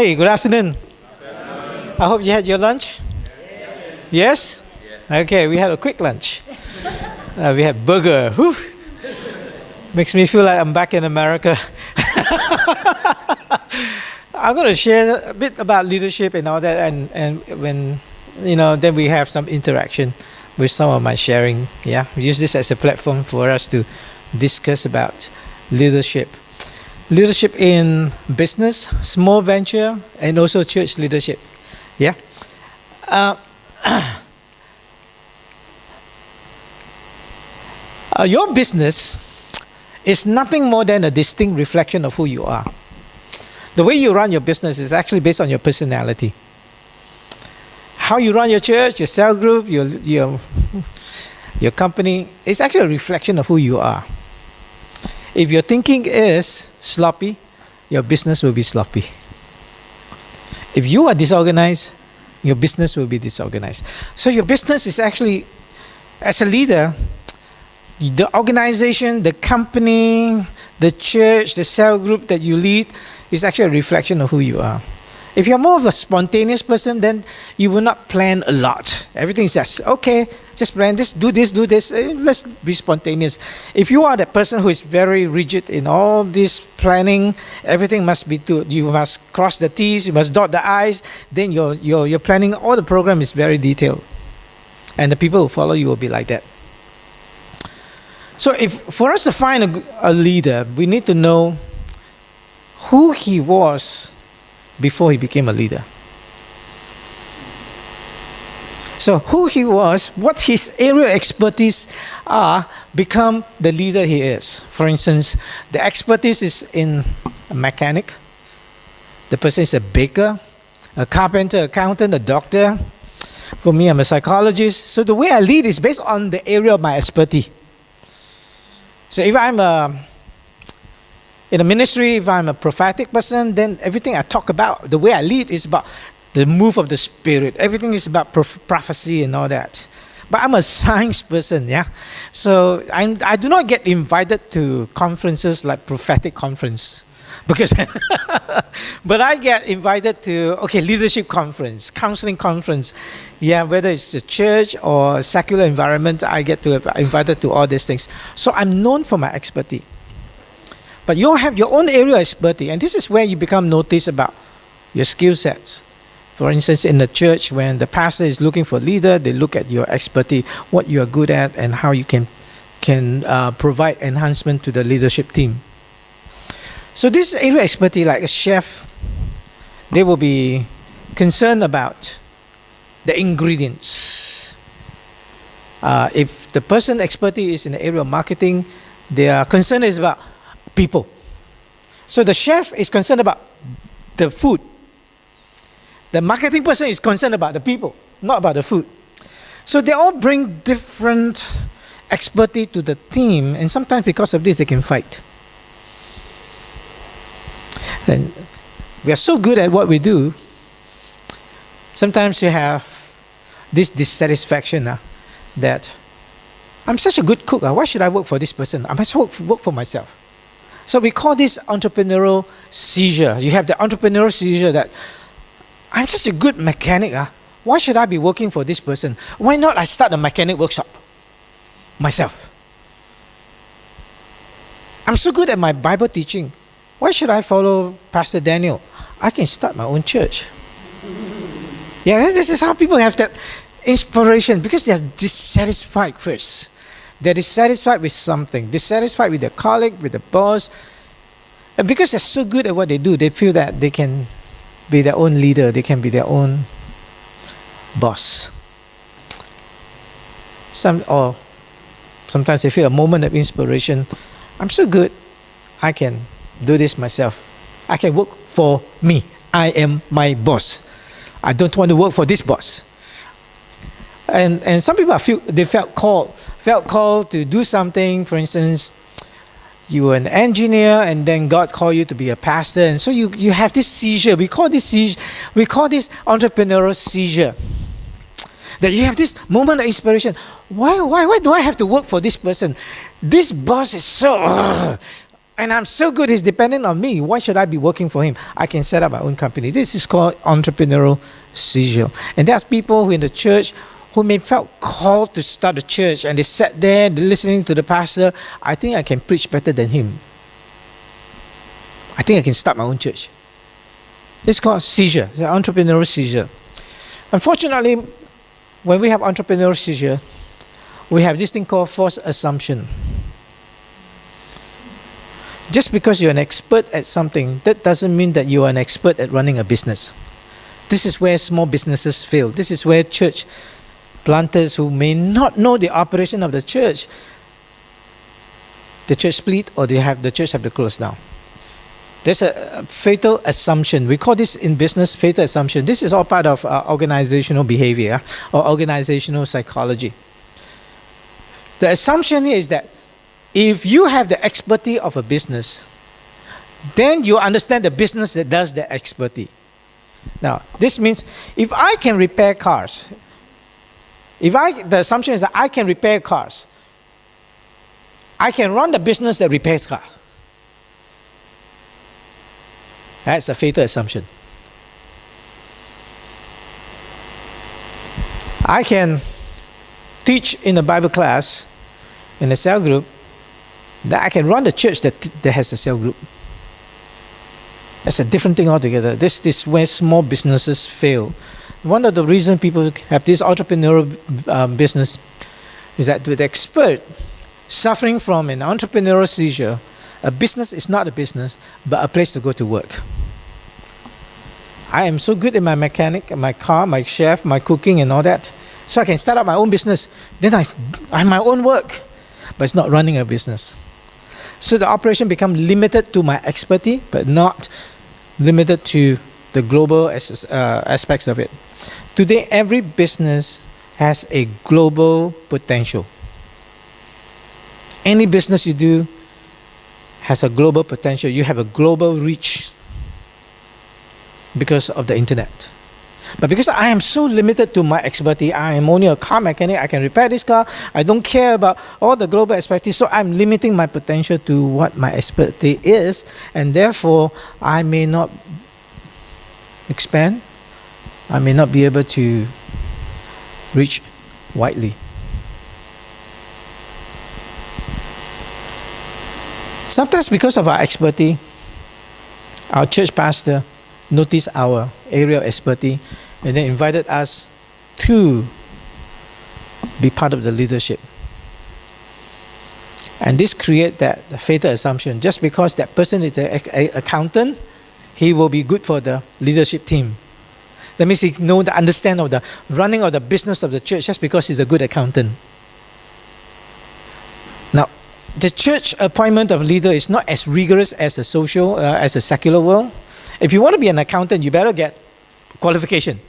Hey, good afternoon. I hope you had your lunch. Yes? Okay, we had a quick lunch. We had burger. Whew. Makes me feel like I'm back in America. I'm going to share a bit about leadership and all that, and when then we have some interaction with some of my sharing. Yeah, we use this as a platform for us to discuss about leadership. Leadership in business, small venture, and also church leadership. Yeah. Your business is nothing more than a distinct reflection of who you are. The way you run your business is actually based on your personality. How you run your church, your cell group, your company, is actually a reflection of who you are. If your thinking is sloppy, your business will be sloppy. If you are disorganized, your business will be disorganized. So your business is actually, as a leader, the organization, the company, the church, the cell group that you lead is actually a reflection of who you are. If you're more of a spontaneous person, then you will not plan a lot. Everything is just, okay, just plan this, do this, let's be spontaneous. If you are that person who is very rigid in all this planning, everything must be you must cross the T's, you must dot the I's, then your planning, all the program is very detailed. And the people who follow you will be like that. So for us to find a leader, we need to know who he was before he became a leader. So who he was, what his area of expertise are, become the leader he is. For instance, the expertise is in a mechanic. The person is a baker, a carpenter, accountant, a doctor. For me, I'm a psychologist. So the way I lead is based on the area of my expertise. So if I'm in a ministry, if I'm a prophetic person, then everything I talk about, the way I lead is about the move of the Spirit. Everything is about prophecy and all that. But I'm a science person, yeah? So I do not get invited to conferences like prophetic conference. Because but I get invited to, leadership conference, counseling conference. Yeah, whether it's a church or a secular environment, I get to invited to all these things. So I'm known for my expertise. But you have your own area of expertise, and this is where you become noticed about your skill sets. For instance, in the church, when the pastor is looking for a leader, they look at your expertise, what you are good at, and how you can provide enhancement to the leadership team. So this area of expertise, like a chef, they will be concerned about the ingredients. If the person expertise is in the area of marketing, their concern is about people. So the chef is concerned about the food. The marketing person is concerned about the people, not about the food. So they all bring different expertise to the team, and sometimes because of this they can fight. And we are so good at what we do, sometimes you have this dissatisfaction that I'm such a good cook. Why should I work for this person? I must work for myself. So we call this entrepreneurial seizure. You have the entrepreneurial seizure that I'm such a good mechanic. Why should I be working for this person? Why not I start a mechanic workshop myself? I'm so good at my Bible teaching. Why should I follow Pastor Daniel? I can start my own church. Yeah, this is how people have that inspiration, because they're dissatisfied first. They're dissatisfied with something, dissatisfied with their colleague, with the boss. And because they're so good at what they do, they feel that they can be their own leader, they can be their own boss. Sometimes they feel a moment of inspiration. I'm so good, I can do this myself. I can work for me. I am my boss. I don't want to work for this boss. And some people felt called to do something. For instance, you were an engineer, and then God called you to be a pastor, and so you have this seizure. We call this entrepreneurial seizure. That you have this moment of inspiration. Why do I have to work for this person? This boss is so And I'm so good, he's dependent on me. Why should I be working for him? I can set up my own company. This is called entrepreneurial seizure. And there's people who in the church who may felt called to start a church, and they sat there listening to the pastor. I think I can preach better than him. I think I can start my own church. This is called seizure, the entrepreneurial seizure. Unfortunately, when we have entrepreneurial seizure, we have this thing called false assumption. Just because you're an expert at something, that doesn't mean that you are an expert at running a business. This is where small businesses fail. This is where church planters who may not know the operation of the church split, or the church have to close down. There's a fatal assumption. We call this in business fatal assumption. This is all part of organizational behavior or organizational psychology. The assumption here is that if you have the expertise of a business, then you understand the business that does that expertise. Now, this means if I can repair cars, the assumption is that I can repair cars, I can run the business that repairs cars. That's a fatal assumption. I can teach in a Bible class, in a cell group, that I can run the church that has a cell group. That's a different thing altogether. This is where small businesses fail. One of the reasons people have this entrepreneurial business is that with the expert suffering from an entrepreneurial seizure, a business is not a business, but a place to go to work. I am so good in my mechanic, my car, my chef, my cooking and all that, so I can start up my own business. Then I have my own work, but it's not running a business. So the operation becomes limited to my expertise, but not limited to the global aspects of it. Today, every business has a global potential. Any business you do has a global potential. You have a global reach because of the internet. But because I am so limited to my expertise, I am only a car mechanic, I can repair this car, I don't care about all the global expertise, so I'm limiting my potential to what my expertise is, and therefore I may not expand, I may not be able to reach widely. Sometimes because of our expertise, our church pastor noticed our area of expertise and then invited us to be part of the leadership. And this creates that fatal assumption. Just because that person is an accountant, he will be good for the leadership team. That means he knows the understand of the running of the business of the church just because he's a good accountant. Now, the church appointment of leader is not as rigorous as the social, as the secular world. If you want to be an accountant, you better get qualification.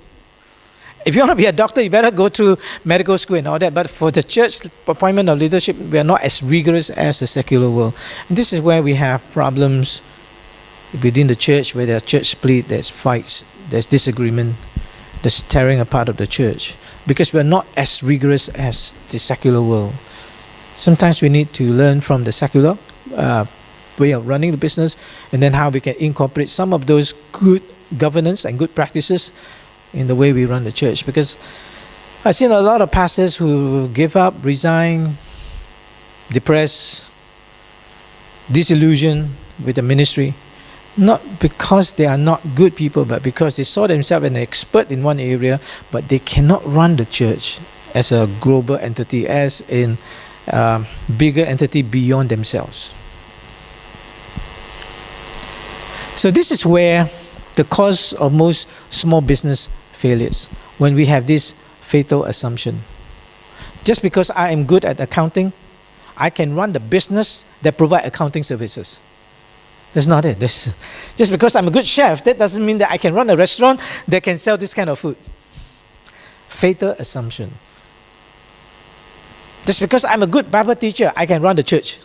If you want to be a doctor, you better go through medical school and all that. But for the church appointment of leadership, we are not as rigorous as the secular world. And this is where we have problems within the church, where there's church split, there's fights, there's disagreement, there's tearing apart of the church. Because we're not as rigorous as the secular world. Sometimes we need to learn from the secular way of running the business, and then how we can incorporate some of those good governance and good practices in the way we run the church. Because I've seen a lot of pastors who give up, resign, depressed, disillusioned with the ministry, not because they are not good people, but because they saw themselves as an expert in one area, but they cannot run the church as a global entity, as in bigger entity beyond themselves. So this is where the cause of most small business failures, when we have this fatal assumption. Just because I am good at accounting, I can run the business that provide accounting services. That's not it. Just because I'm a good chef, that doesn't mean that I can run a restaurant that can sell this kind of food. Fatal assumption. Just because I'm a good Bible teacher, I can run the church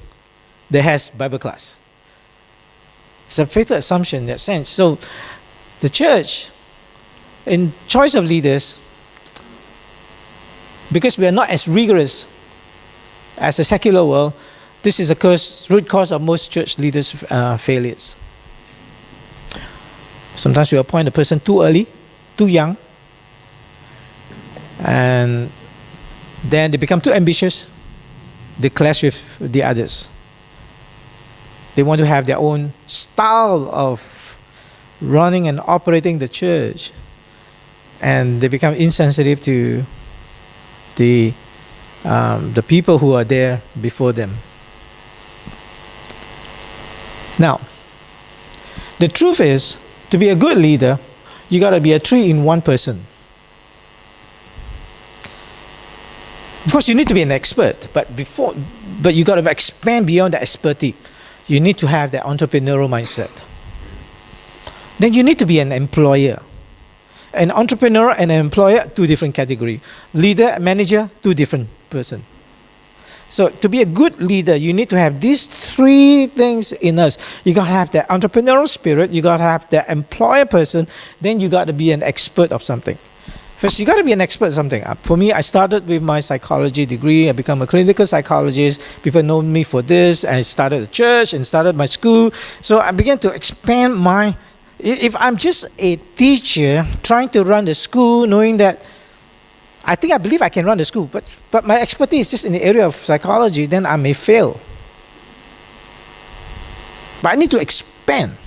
that has Bible class. It's a fatal assumption in that sense. So the church, in choice of leaders, because we are not as rigorous as the secular world, This is root cause of most church leaders' failures. Sometimes we appoint a person too early, too young, and then they become too ambitious. They clash with the others. They want to have their own style of running and operating the church, and they become insensitive to the people who are there before them. Now, the truth is, to be a good leader, you got to be a 3-in-1 person. Of course, you need to be an expert, but you got to expand beyond the expertise. You need to have that entrepreneurial mindset. Then you need to be an employer. An entrepreneur and an employer, 2 different categories. Leader, manager, 2 different person. So to be a good leader, you need to have these 3 things in us. You got to have the entrepreneurial spirit, you got to have the employer person, then you got to be an expert of something. First, you got to be an expert of something. For me, I started with my psychology degree. I became a clinical psychologist. People know me for this. I started a church and started my school. So I began to expand my... If I'm just a teacher trying to run the school, knowing that I believe I can run the school, but my expertise is just in the area of psychology, then I may fail. But I need to expand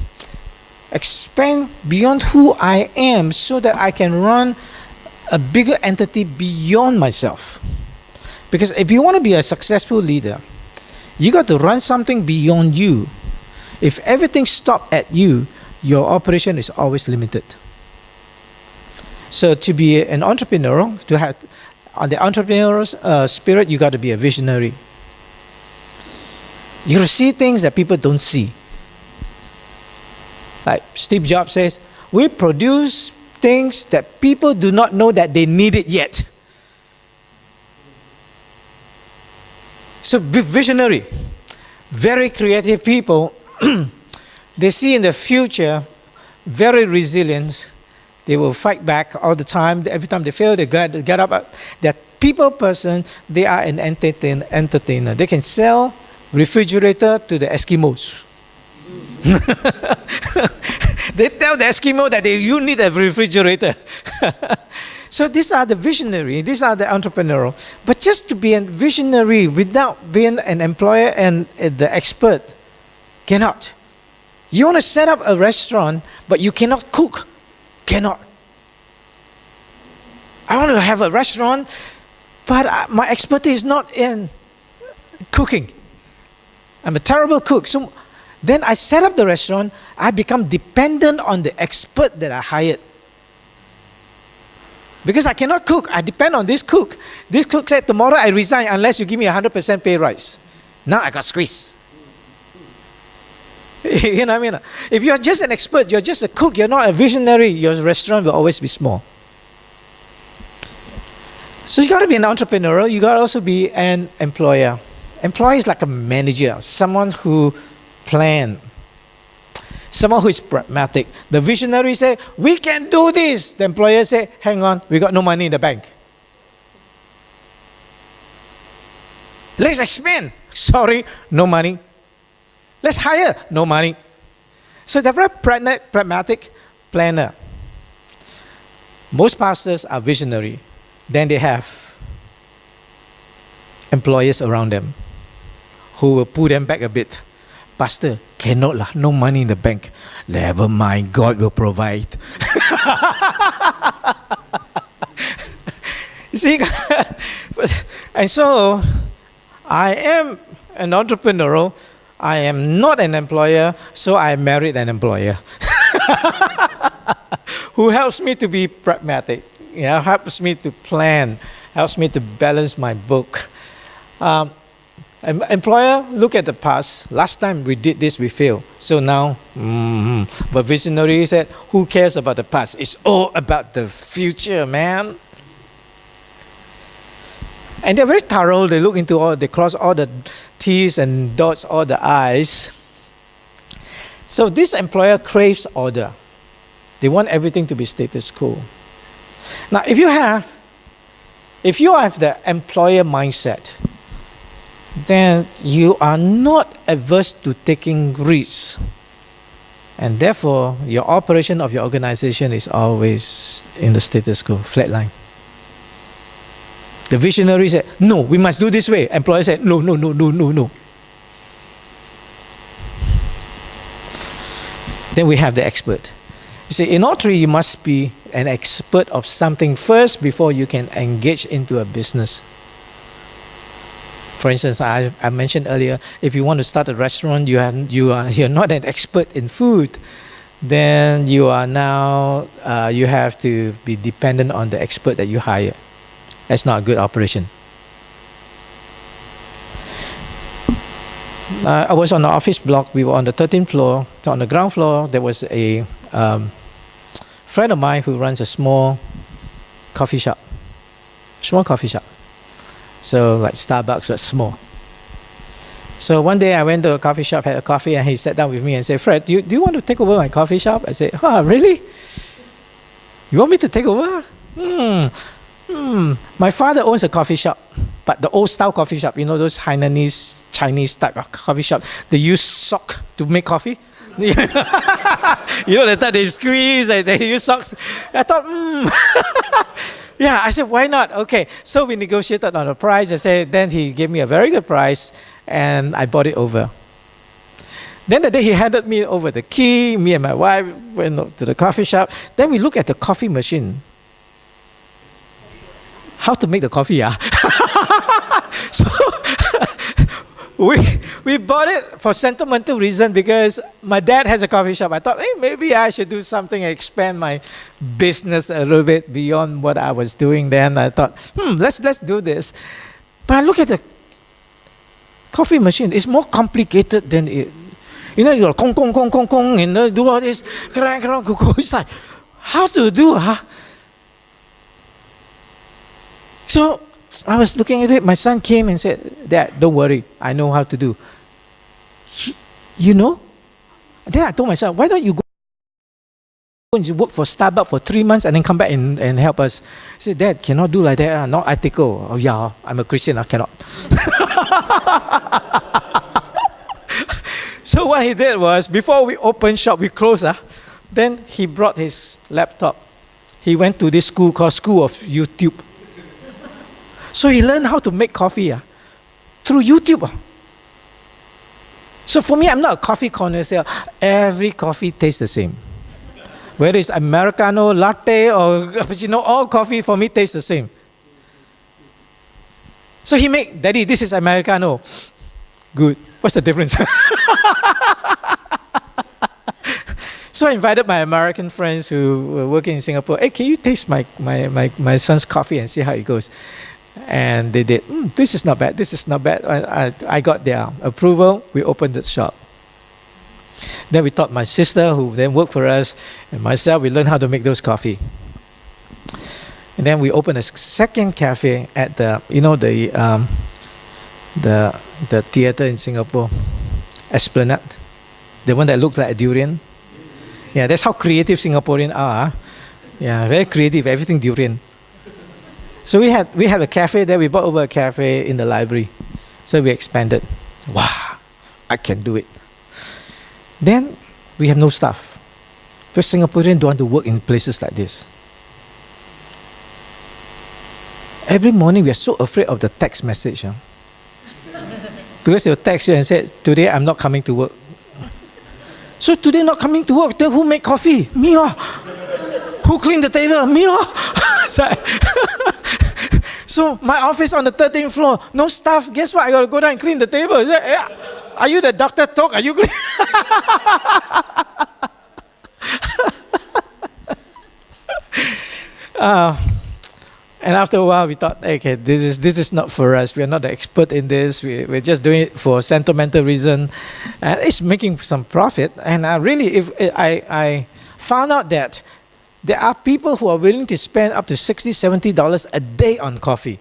beyond who I am so that I can run a bigger entity beyond myself. Because if you want to be a successful leader, you got to run something beyond you. If everything stops at you, your operation is always limited. So to be an entrepreneur, to have on the entrepreneurial spirit, you got to be a visionary. You got to see things that people don't see. Like Steve Jobs says, we produce things that people do not know that they need it yet. So visionary, very creative people, they see in the future, very resilient. They will fight back all the time. Every time they fail, they get up. They're people person. They are an entertainer. They can sell refrigerator to the Eskimos. They tell the Eskimo that you need a refrigerator. So these are the visionary. These are the entrepreneurial. But just to be a visionary without being an employer and the expert, cannot. You want to set up a restaurant, but you cannot cook. Cannot. I want to have a restaurant, but my expertise is not in cooking. I'm a terrible cook. So then I set up the restaurant. I become dependent on the expert that I hired. Because I cannot cook, I depend on this cook. This cook said, tomorrow I resign unless you give me 100% pay rise. Now I got squeezed. You know what I mean? If you're just an expert, you're just a cook, you're not a visionary, your restaurant will always be small. So you got to be an entrepreneur, you got to also be an employer. Employer is like a manager, someone who plans, someone who is pragmatic. The visionary say, we can do this. The employer say, hang on, we got no money in the bank. Let's expand. Sorry, no money. Let's hire. No money. So they're very pragmatic planner. Most pastors are visionary. Then they have employers around them who will pull them back a bit. Pastor, cannot lah, no money in the bank. Never mind, God will provide. You see, and so I am an entrepreneur. I am not an employer, so I married an employer who helps me to be pragmatic, helps me to plan, helps me to balance my book. Employer, look at the past. Last time we did this, we failed. So now, but visionary said, who cares about the past? It's all about the future, man. And they're very thorough. They look into they cross all the T's and dots all the I's. So this employer craves order. They want everything to be status quo. Now, if you have the employer mindset, then you are not averse to taking risks. And therefore, your operation of your organization is always in the status quo, flatline. The visionary said, no, we must do this way. Employer said, no, no, no, no, no, no. Then we have the expert. You see, in all three, you must be an expert of something first before you can engage into a business. For instance, I mentioned earlier, if you want to start a restaurant, you're not an expert in food, then you are now, you have to be dependent on the expert that you hire. That's not a good operation. I was on the office block. We were on the 13th floor. So on the ground floor, there was a friend of mine who runs a small coffee shop. Small coffee shop. So like Starbucks, but small. So one day I went to a coffee shop, had a coffee, and he sat down with me and said, Fred, do you want to take over my coffee shop? I said, really? You want me to take over? My father owns a coffee shop, but the old style coffee shop, you know, those Hainanese, Chinese type of coffee shop, they use sock to make coffee. You know, the time they squeeze, they use socks. I thought, yeah, I said, why not? Okay, so we negotiated on the price. I said, then he gave me a very good price, and I bought it over. Then the day he handed me over the key, me and my wife went to the coffee shop. Then we looked at the coffee machine. How to make the coffee, So we bought it for sentimental reason because my dad has a coffee shop. I thought, hey, maybe I should do something, expand my business a little bit beyond what I was doing then. I thought, let's do this. But I look at the coffee machine. It's more complicated than it. You know, you go kong, kong, kong, kong, kong, and do all this. It's like, how to do, So I was looking at it. My son came and said, Dad, don't worry. I know how to do. You know? Then I told myself, why don't you go and work for Starbucks for 3 months and then come back and help us? I said, Dad, cannot do like that. Not ethical. Oh, yeah, I'm a Christian. I cannot. So what he did was, before we opened shop, we closed. Then he brought his laptop. He went to this school called School of YouTube. So he learned how to make coffee through YouTube. So for me, I'm not a coffee connoisseur. Every coffee tastes the same. Whether it's Americano, latte, or cappuccino, all coffee for me tastes the same. So he made, Daddy, this is Americano. Good. What's the difference? So I invited my American friends who were working in Singapore. Hey, can you taste my son's coffee and see how it goes? And they did. This is not bad. This is not bad. I got their approval. We opened the shop. Then we taught my sister, who then worked for us, and myself. We learned how to make those coffee. And then we opened a second cafe at the theater in Singapore, Esplanade, the one that looks like a durian. Yeah, that's how creative Singaporeans are. Yeah, very creative. Everything durian. So we had a cafe there. We bought over a cafe in the library. So we expanded. Wow, I can do it. Then we have no staff. Because Singaporeans don't want to work in places like this. Every morning we are so afraid of the text message. Because they'll text you and say, today I'm not coming to work. So today not coming to work, then who make coffee? Me lah. Who clean the table? Me lah. So my office on the 13th floor, no staff. Guess what? I got to go down and clean the table. Are you the Dr. Tok? Are you clean? And after a while, we thought, okay, this is not for us. We are not the expert in this. We're just doing it for sentimental reason. And it's making some profit. And I found out that there are people who are willing to spend up to $60, $70 a day on coffee.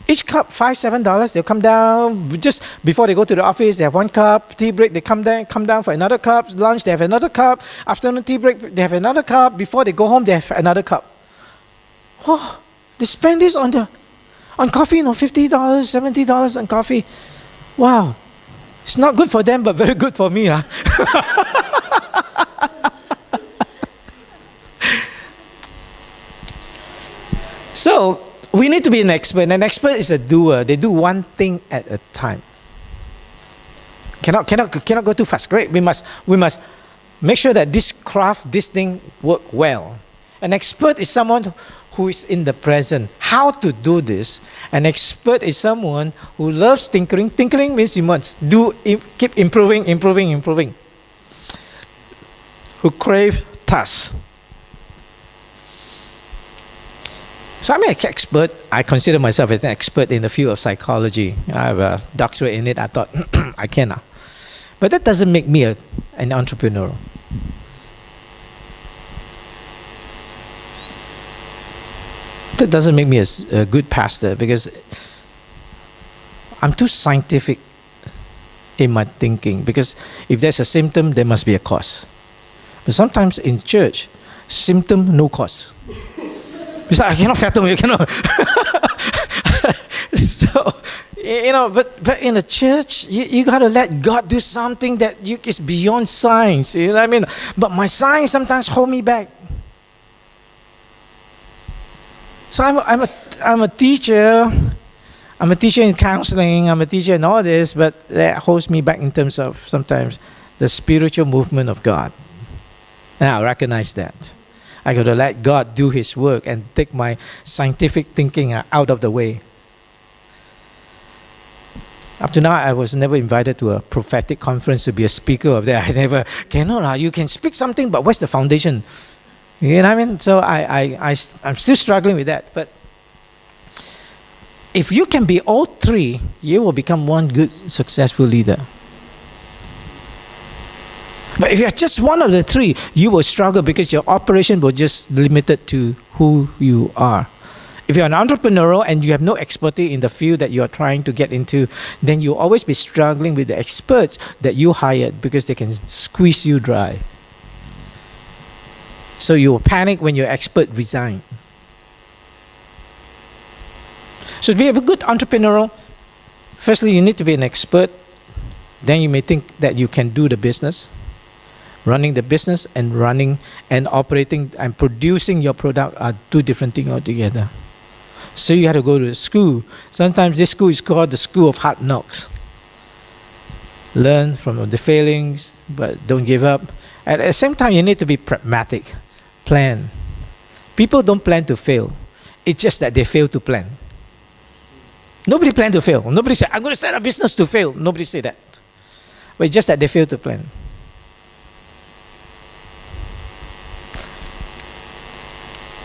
Each cup, $5, $7. They'll come down just before they go to the office. They have 1 cup. Tea break, they come down for another cup. Lunch, they have another cup. Afternoon tea break, they have another cup. Before they go home, they have another cup. Oh, they spend this on on coffee, $50, $70 on coffee. Wow. It's not good for them, but very good for me. Huh? So, we need to be an expert. An expert is a doer. They do one thing at a time. Cannot go too fast. Great. We must make sure that this craft, this thing work well. An expert is someone who is in the present. How to do this? An expert is someone who loves tinkering. Tinkering means you must keep improving. Who crave tasks. So I'm an expert. I consider myself as an expert in the field of psychology. I have a doctorate in it. I thought I can now. But that doesn't make me an entrepreneur. That doesn't make me a good pastor, because I'm too scientific in my thinking. Because if there's a symptom, there must be a cause. But sometimes in church, symptom, no cause. It's like, I cannot fathom, you cannot. So, but in the church, you got to let God do something that is beyond science. You know what I mean? But my science sometimes hold me back. So I'm a teacher. I'm a teacher in counseling. I'm a teacher in all this, but that holds me back in terms of sometimes the spiritual movement of God. And I recognize that. I got to let God do His work and take my scientific thinking out of the way. Up to now, I was never invited to a prophetic conference to be a speaker of that. I never, you can speak something, but what's the foundation? You know what I mean? So I'm still struggling with that. But if you can be all three, you will become one good, successful leader. But if you're just one of the three, you will struggle because your operation will just limited to who you are. If you're an entrepreneur and you have no expertise in the field that you're trying to get into, then you'll always be struggling with the experts that you hired because they can squeeze you dry. So you will panic when your expert resign. So to be a good entrepreneur, firstly, you need to be an expert. Then you may think that you can do the business. Running the business and running and operating and producing your product are two different things altogether. So you have to go to the school. Sometimes this school is called the school of hard knocks. Learn from the failings, but don't give up. At the same time, you need to be pragmatic. Plan. People don't plan to fail. It's just that they fail to plan. Nobody planned to fail. Nobody said, I'm going to start a business to fail. Nobody said that. But it's just that they fail to plan.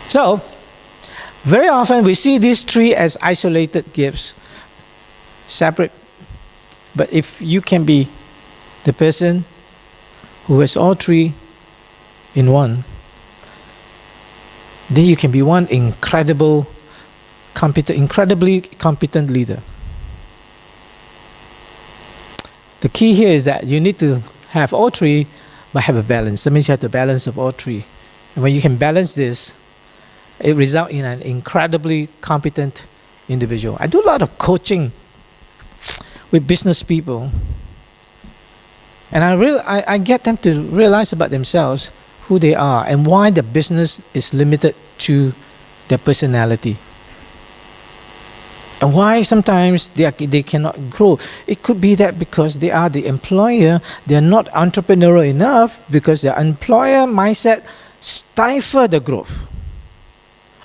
So, very often we see these three as isolated gifts, separate. But if you can be the person who has all three in one, then you can be one incredibly competent leader. The key here is that you need to have all three, but have a balance. That means you have the balance of all three. And when you can balance this, it results in an incredibly competent individual. I do a lot of coaching with business people, and I get them to realize about themselves who they are and why the business is limited to their personality, and why sometimes they cannot grow. It could be that because they are the employer, they are not entrepreneurial enough because their employer mindset stifle the growth.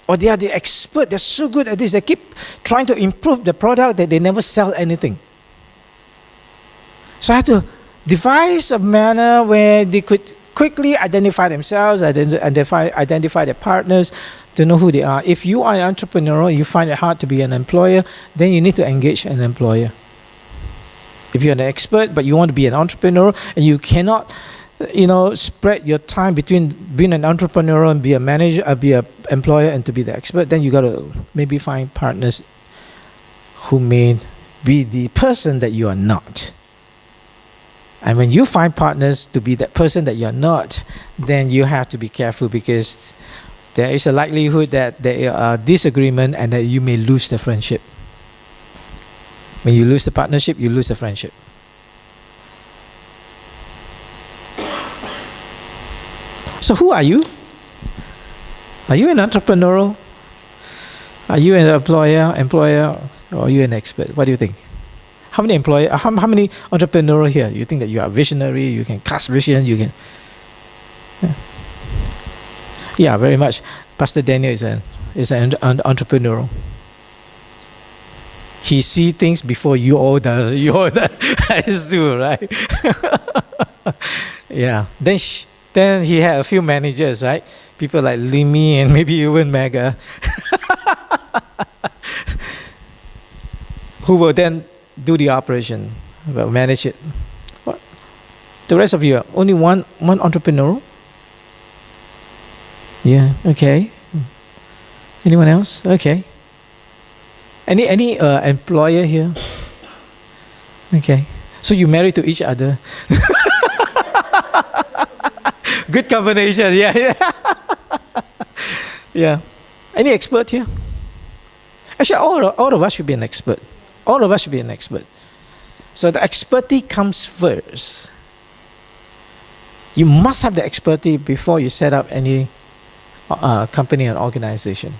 Or they are the expert, they're so good at this, they keep trying to improve the product that they never sell anything. So I had to devise a manner where they could quickly identify themselves, identify their partners, to know who they are. If you are an entrepreneur, you find it hard to be an employer, then you need to engage an employer. If you're an expert, but you want to be an entrepreneur, and you cannot spread your time between being an entrepreneur and be a manager, be an employer and to be the expert, then you got to maybe find partners who may be the person that you are not. And when you find partners to be that person that you're not, then you have to be careful because there is a likelihood that there are disagreement and that you may lose the friendship. When you lose the partnership, you lose the friendship. So who are you? Are you an entrepreneur? Are you an employer, or are you an expert? What do you think? How many how many entrepreneurs here? You think that you are visionary, you can cast vision, you can... Yeah, very much. Pastor Daniel is an entrepreneur. He sees things before you all the do, right? Yeah. Then he had a few managers, right? People like Limi and maybe even Mega, who will then do the operation, will manage it. What? The rest of you are only one entrepreneur? Yeah. Okay. Anyone else? Okay. Any employer here? Okay. So you married to each other. Good combination. Yeah. Yeah. Any expert here? Actually, all of us should be an expert. All of us should be an expert. So the expertise comes first. You must have the expertise before you set up any company and organization.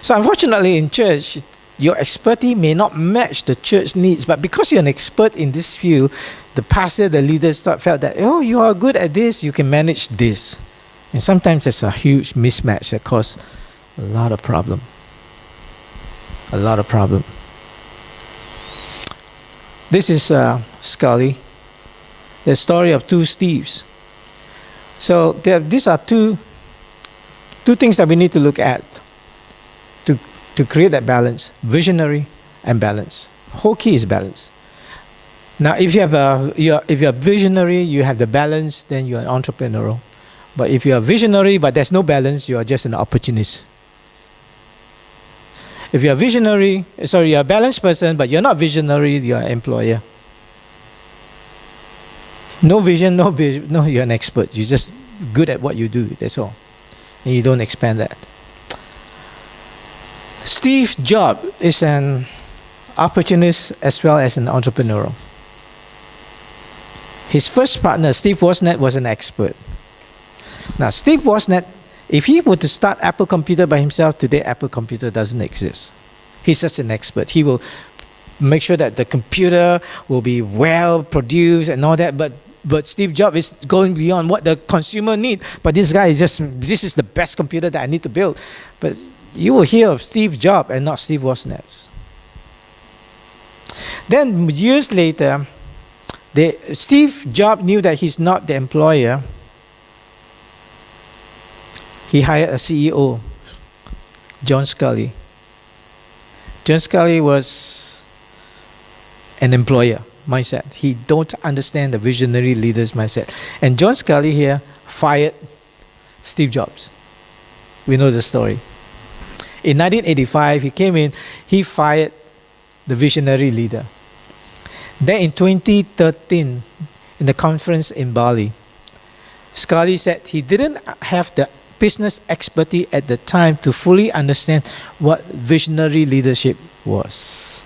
So unfortunately in church, your expertise may not match the church needs, but because you're an expert in this field, the pastor, the leaders felt that, oh, you are good at this, you can manage this. And sometimes there's a huge mismatch that causes a lot of problem. A lot of problem. This is Scully, the story of two Steves. So these are two things that we need to look at to create that balance: visionary and balance. The whole key is balance. Now, if you're visionary, you have the balance, then you're an entrepreneur. But if you're visionary but there's no balance, you are just an opportunist. If you're you're a balanced person, but you're not visionary, you're an employer. No vision, no, you're an expert. You're just good at what you do, that's all. And you don't expand that. Steve Jobs is an opportunist as well as an entrepreneur. His first partner, Steve Wozniak, was an expert. Now, Steve Wozniak, if he were to start Apple Computer by himself, today Apple Computer doesn't exist. He's such an expert. He will make sure that the computer will be well produced and all that, but Steve Jobs is going beyond what the consumer needs. But this guy is this is the best computer that I need to build. But you will hear of Steve Jobs and not Steve Wozniak. Then years later, Steve Jobs knew that he's not the employer. He hired a CEO, John Scully. John Scully was an employer mindset. He don't understand the visionary leader's mindset. And John Scully here fired Steve Jobs. We know the story. In 1985, he came in, he fired the visionary leader. Then in 2013, in the conference in Bali, Scully said he didn't have the business expertise at the time to fully understand what visionary leadership was.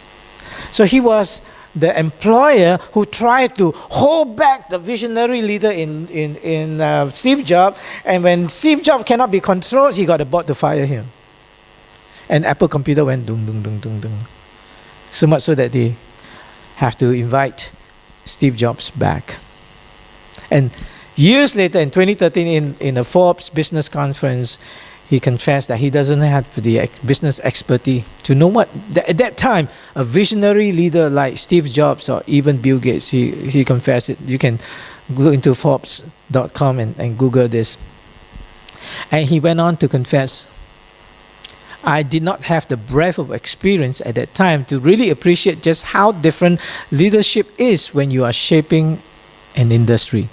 So he was the employer who tried to hold back the visionary leader in Steve Jobs, and when Steve Jobs cannot be controlled, he got a board to fire him. And Apple Computer went dung, dung, dung, dung, dung. So much so that they have to invite Steve Jobs back. And years later, in 2013, in a Forbes business conference, he confessed that he doesn't have the business expertise to know what, at that time, a visionary leader like Steve Jobs or even Bill Gates, he confessed it. You can go into Forbes.com and Google this. And he went on to confess, I did not have the breadth of experience at that time to really appreciate just how different leadership is when you are shaping an industry.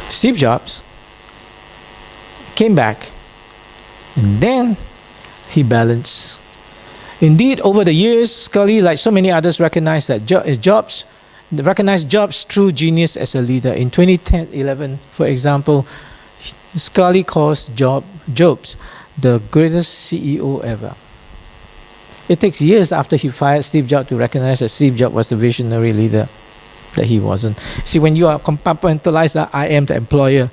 Steve Jobs came back, and then he balanced. Indeed, over the years, Scully, like so many others, recognized Jobs' true genius as a leader. In 2010-11, for example, Scully calls Jobs the greatest CEO ever. It takes years after he fired Steve Jobs to recognize that Steve Jobs was the visionary leader that he wasn't. See, when you are compartmentalized, I am the employer,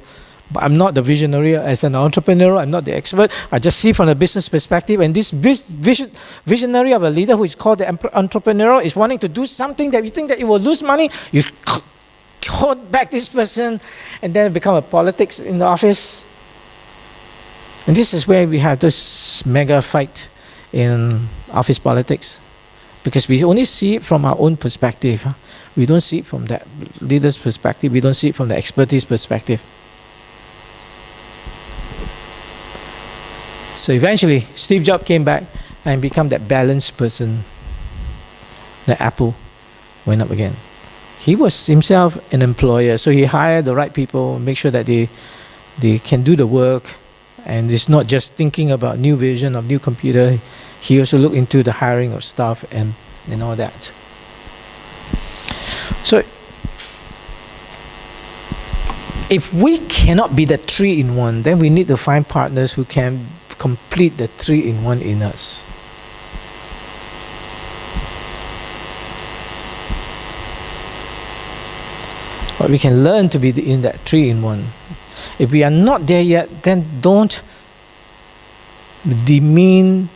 but I'm not the visionary. As an entrepreneur, I'm not the expert. I just see from the business perspective, and this visionary of a leader who is called the entrepreneur is wanting to do something that you think that it will lose money. You hold back this person, and then become a politics in the office. And this is where we have this mega fight in office politics, because we only see it from our own perspective. We don't see it from that leader's perspective. We don't see it from the expertise perspective. So eventually, Steve Jobs came back and became that balanced person. The Apple went up again. He was himself an employer, so he hired the right people, make sure that they can do the work, and it's not just thinking about new vision of new computer. He also looked into the hiring of staff and all that. So if we cannot be the 3-in-1, then we need to find partners who can complete the 3-in-1 in us. But we can learn to be in that 3-in-1. If we are not there yet, then don't demean,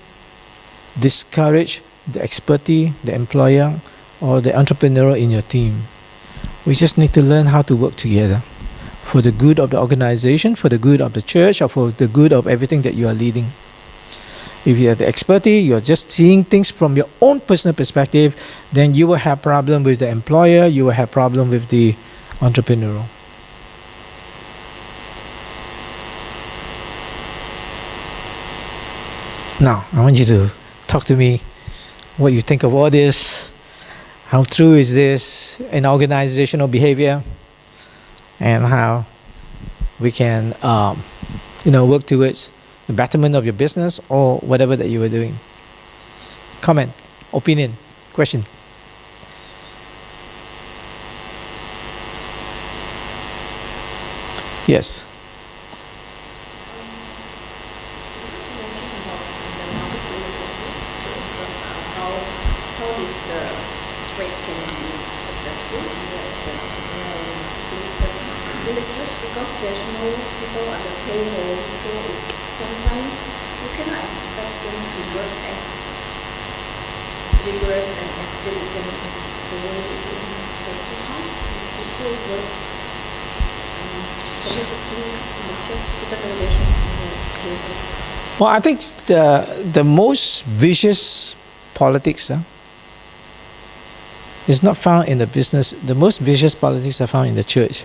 discourage the expertise, the employer, or the entrepreneur in your team. We just need to learn how to work together for the good of the organization, for the good of the church, or for the good of everything that you are leading. If you have the expertise, you're just seeing things from your own personal perspective, then you will have problem with the employer, you will have problem with the entrepreneur. Now, I want you to talk to me what you think of all this. How true is this in organizational behavior, and how we can work towards the betterment of your business or whatever that you are doing. Comment, opinion, question. Yes. Because there's no people on the payroll, so it's sometimes you cannot expect them to work as rigorous and as diligent as the way they think. So how do people work politically in the church, keep a relation to the payroll? Well, I think the most vicious politics is not found in the business. The most vicious politics are found in the church.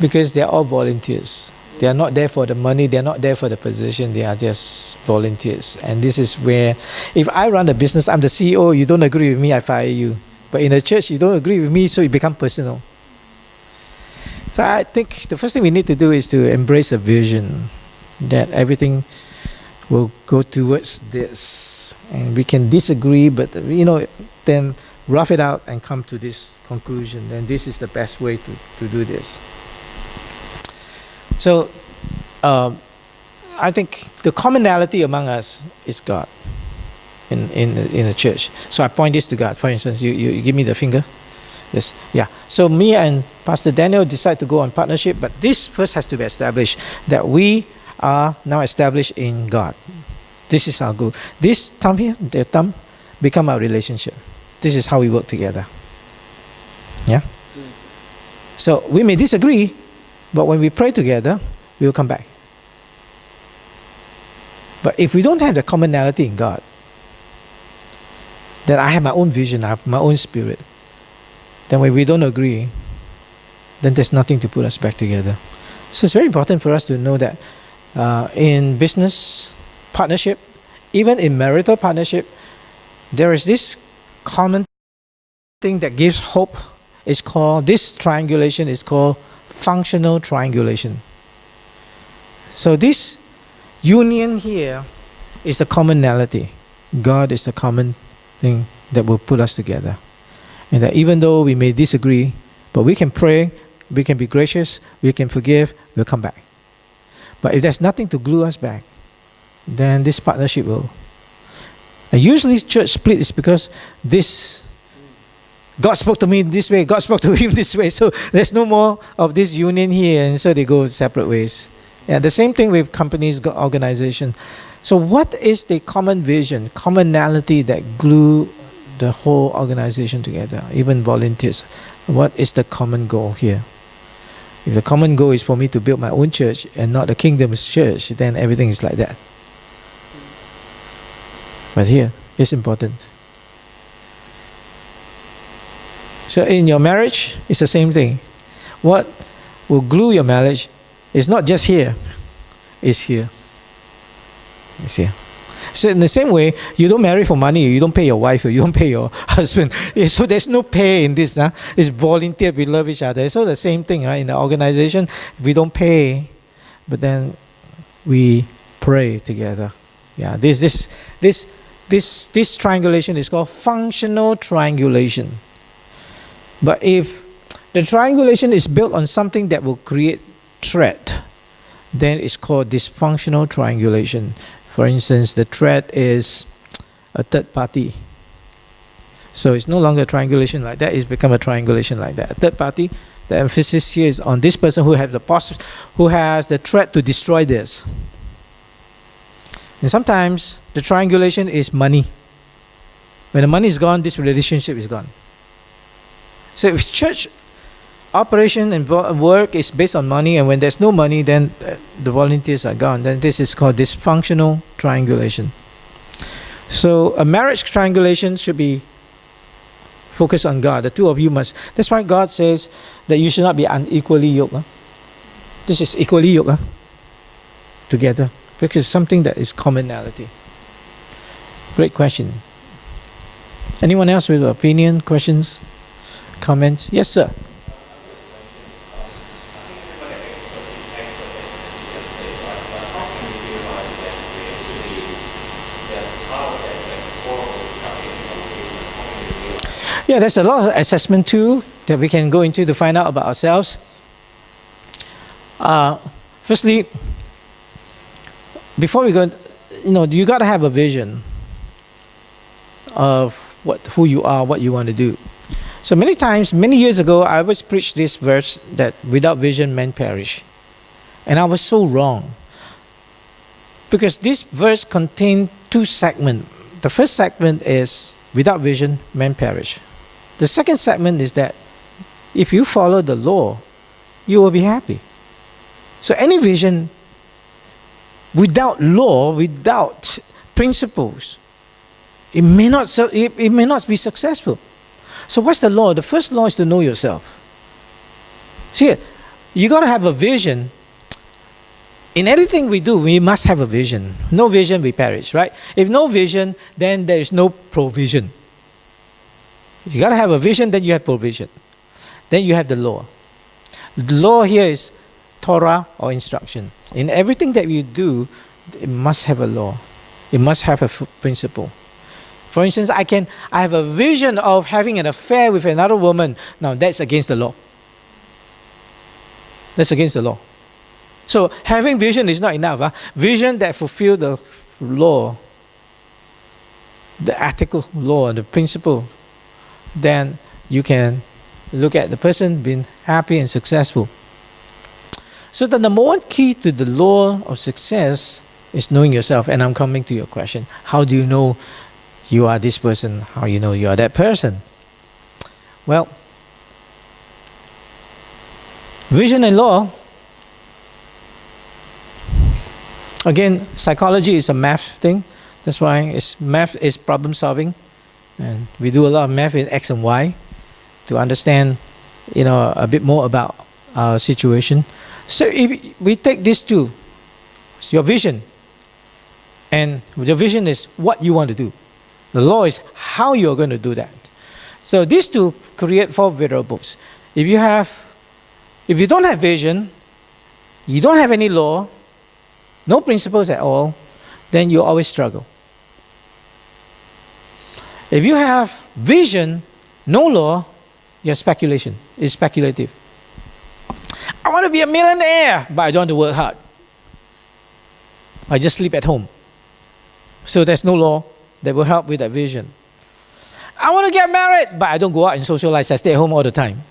Because they are all volunteers. They are not there for the money, they are not there for the position, they are just volunteers. And this is where, if I run a business, I'm the CEO, you don't agree with me, I fire you. But in the church, you don't agree with me, so it becomes personal. So I think the first thing we need to do is to embrace a vision that everything will go towards this. And we can disagree, but then rough it out and come to this conclusion. And this is the best way to do this. So, I think the commonality among us is God in the church. So I point this to God. For instance, you give me the finger. Yes, yeah. So me and Pastor Daniel decide to go on partnership, but this first has to be established, that we are now established in God. This is our goal. This thumb here, the thumb, become our relationship. This is how we work together. Yeah. So we may disagree, but when we pray together, we will come back. But if we don't have the commonality in God, that I have my own vision, I have my own spirit, then when we don't agree, then there's nothing to put us back together. So it's very important for us to know that in business partnership, even in marital partnership, there is this common thing that gives hope. It's called, this triangulation is called functional triangulation. So this union here is the commonality. God is the common thing that will put us together. And that even though we may disagree, but we can pray, we can be gracious, we can forgive, we'll come back. But if there's nothing to glue us back, then this partnership will. And usually church split is because this, God spoke to me this way, God spoke to him this way. So there's no more of this union here, and so they go separate ways. Yeah, the same thing with companies, organization. So what is the common vision, commonality that glue the whole organization together, even volunteers? What is the common goal here? If the common goal is for me to build my own church and not the kingdom's church, then everything is like that. But here, it's important. So in your marriage, it's the same thing. What will glue your marriage is not just here, it's here. It's here. So in the same way, you don't marry for money, you don't pay your wife, or you don't pay your husband. So there's no pay in this. It's volunteer, we love each other. So the same thing, right? In the organization, we don't pay, but then we pray together. Yeah, this triangulation is called functional triangulation. But if the triangulation is built on something that will create threat, then it's called dysfunctional triangulation. For instance, the threat is a third party. So it's no longer a triangulation like that, it's become a triangulation like that. A third party, the emphasis here is on this person who has the threat to destroy this. And sometimes the triangulation is money. When the money is gone, this relationship is gone. So if church operation and work is based on money, and when there's no money, then the volunteers are gone. Then this is called dysfunctional triangulation. So a marriage triangulation should be focused on God. The two of you must. That's why God says that you should not be unequally yoked. This is equally yoked together, because it's something that is commonality. Great question. Anyone else with opinion, questions, comments? Yes, sir. Yeah, there's a lot of assessment too that we can go into to find out about ourselves. Firstly, before we go, you got to have a vision of who you are, what you want to do. So many times, many years ago, I always preached this verse that without vision, men perish. And I was so wrong. Because this verse contained two segments. The first segment is without vision, men perish. The second segment is that if you follow the law, you will be happy. So any vision without law, without principles, it may not be successful. So what's the law? The first law is to know yourself. See, you got to have a vision. In everything we do, we must have a vision. No vision, we perish, right? If no vision, then there is no provision. You got to have a vision, then you have provision. Then you have the law. The law here is Torah or instruction. In everything that you do, it must have a law. It must have a principle. For instance, I have a vision of having an affair with another woman. Now, that's against the law. That's against the law. So, having vision is not enough. Vision that fulfills the law, the ethical law, the principle, then you can look at the person being happy and successful. So the number one key to the law of success is knowing yourself. And I'm coming to your question. How do you know you are this person? How you know you are that person? Well, vision and law, again, psychology is a math thing. That's why math is problem solving. And we do a lot of math in X and Y to understand, a bit more about our situation. So if we take these two, your vision, and your vision is what you want to do. The law is how you're going to do that. So these two create four variables. If you don't have vision, you don't have any law, no principles at all, then you always struggle. If you have vision, no law, your speculation is speculative. I want to be a millionaire, but I don't want to work hard. I just sleep at home. So there's no law that will help with that vision. I want to get married, but I don't go out and socialize. I stay at home all the time.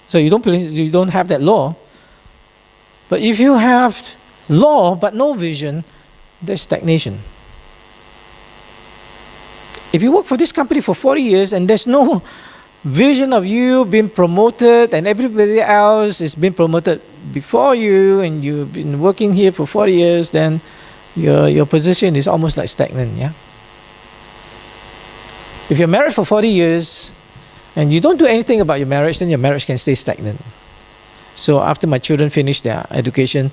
So you don't have that law. But if you have law but no vision, there's stagnation. If you work for this company for 40 years and there's no vision of you being promoted and everybody else is being promoted before you and you've been working here for 40 years, then your position is almost like stagnant, yeah? If you're married for 40 years and you don't do anything about your marriage, then your marriage can stay stagnant. So after my children finished their education,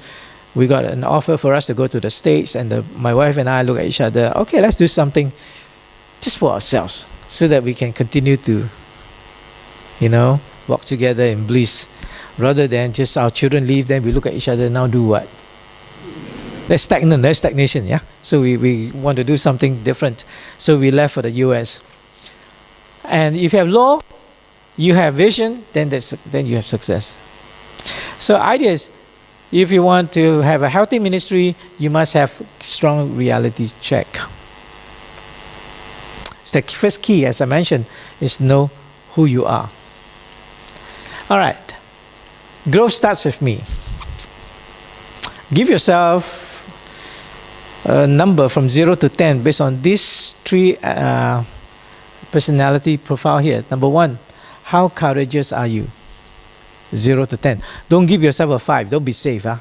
we got an offer for us to go to the States, and my wife and I look at each other, okay, let's do something just for ourselves so that we can continue to, walk together in bliss, rather than just our children leave, then we look at each other, now do what? There's stagnation, yeah? So we want to do something different. So we left for the US. And if you have law, you have vision, then you have success. So idea is, if you want to have a healthy ministry, you must have strong reality check. So the first key, as I mentioned, is know who you are. All right. Growth starts with me. Give yourself a number from 0 to 10 based on these three personality profile here. Number 1, how courageous are you? 0 to 10. Don't give yourself a 5. Don't be safe, huh?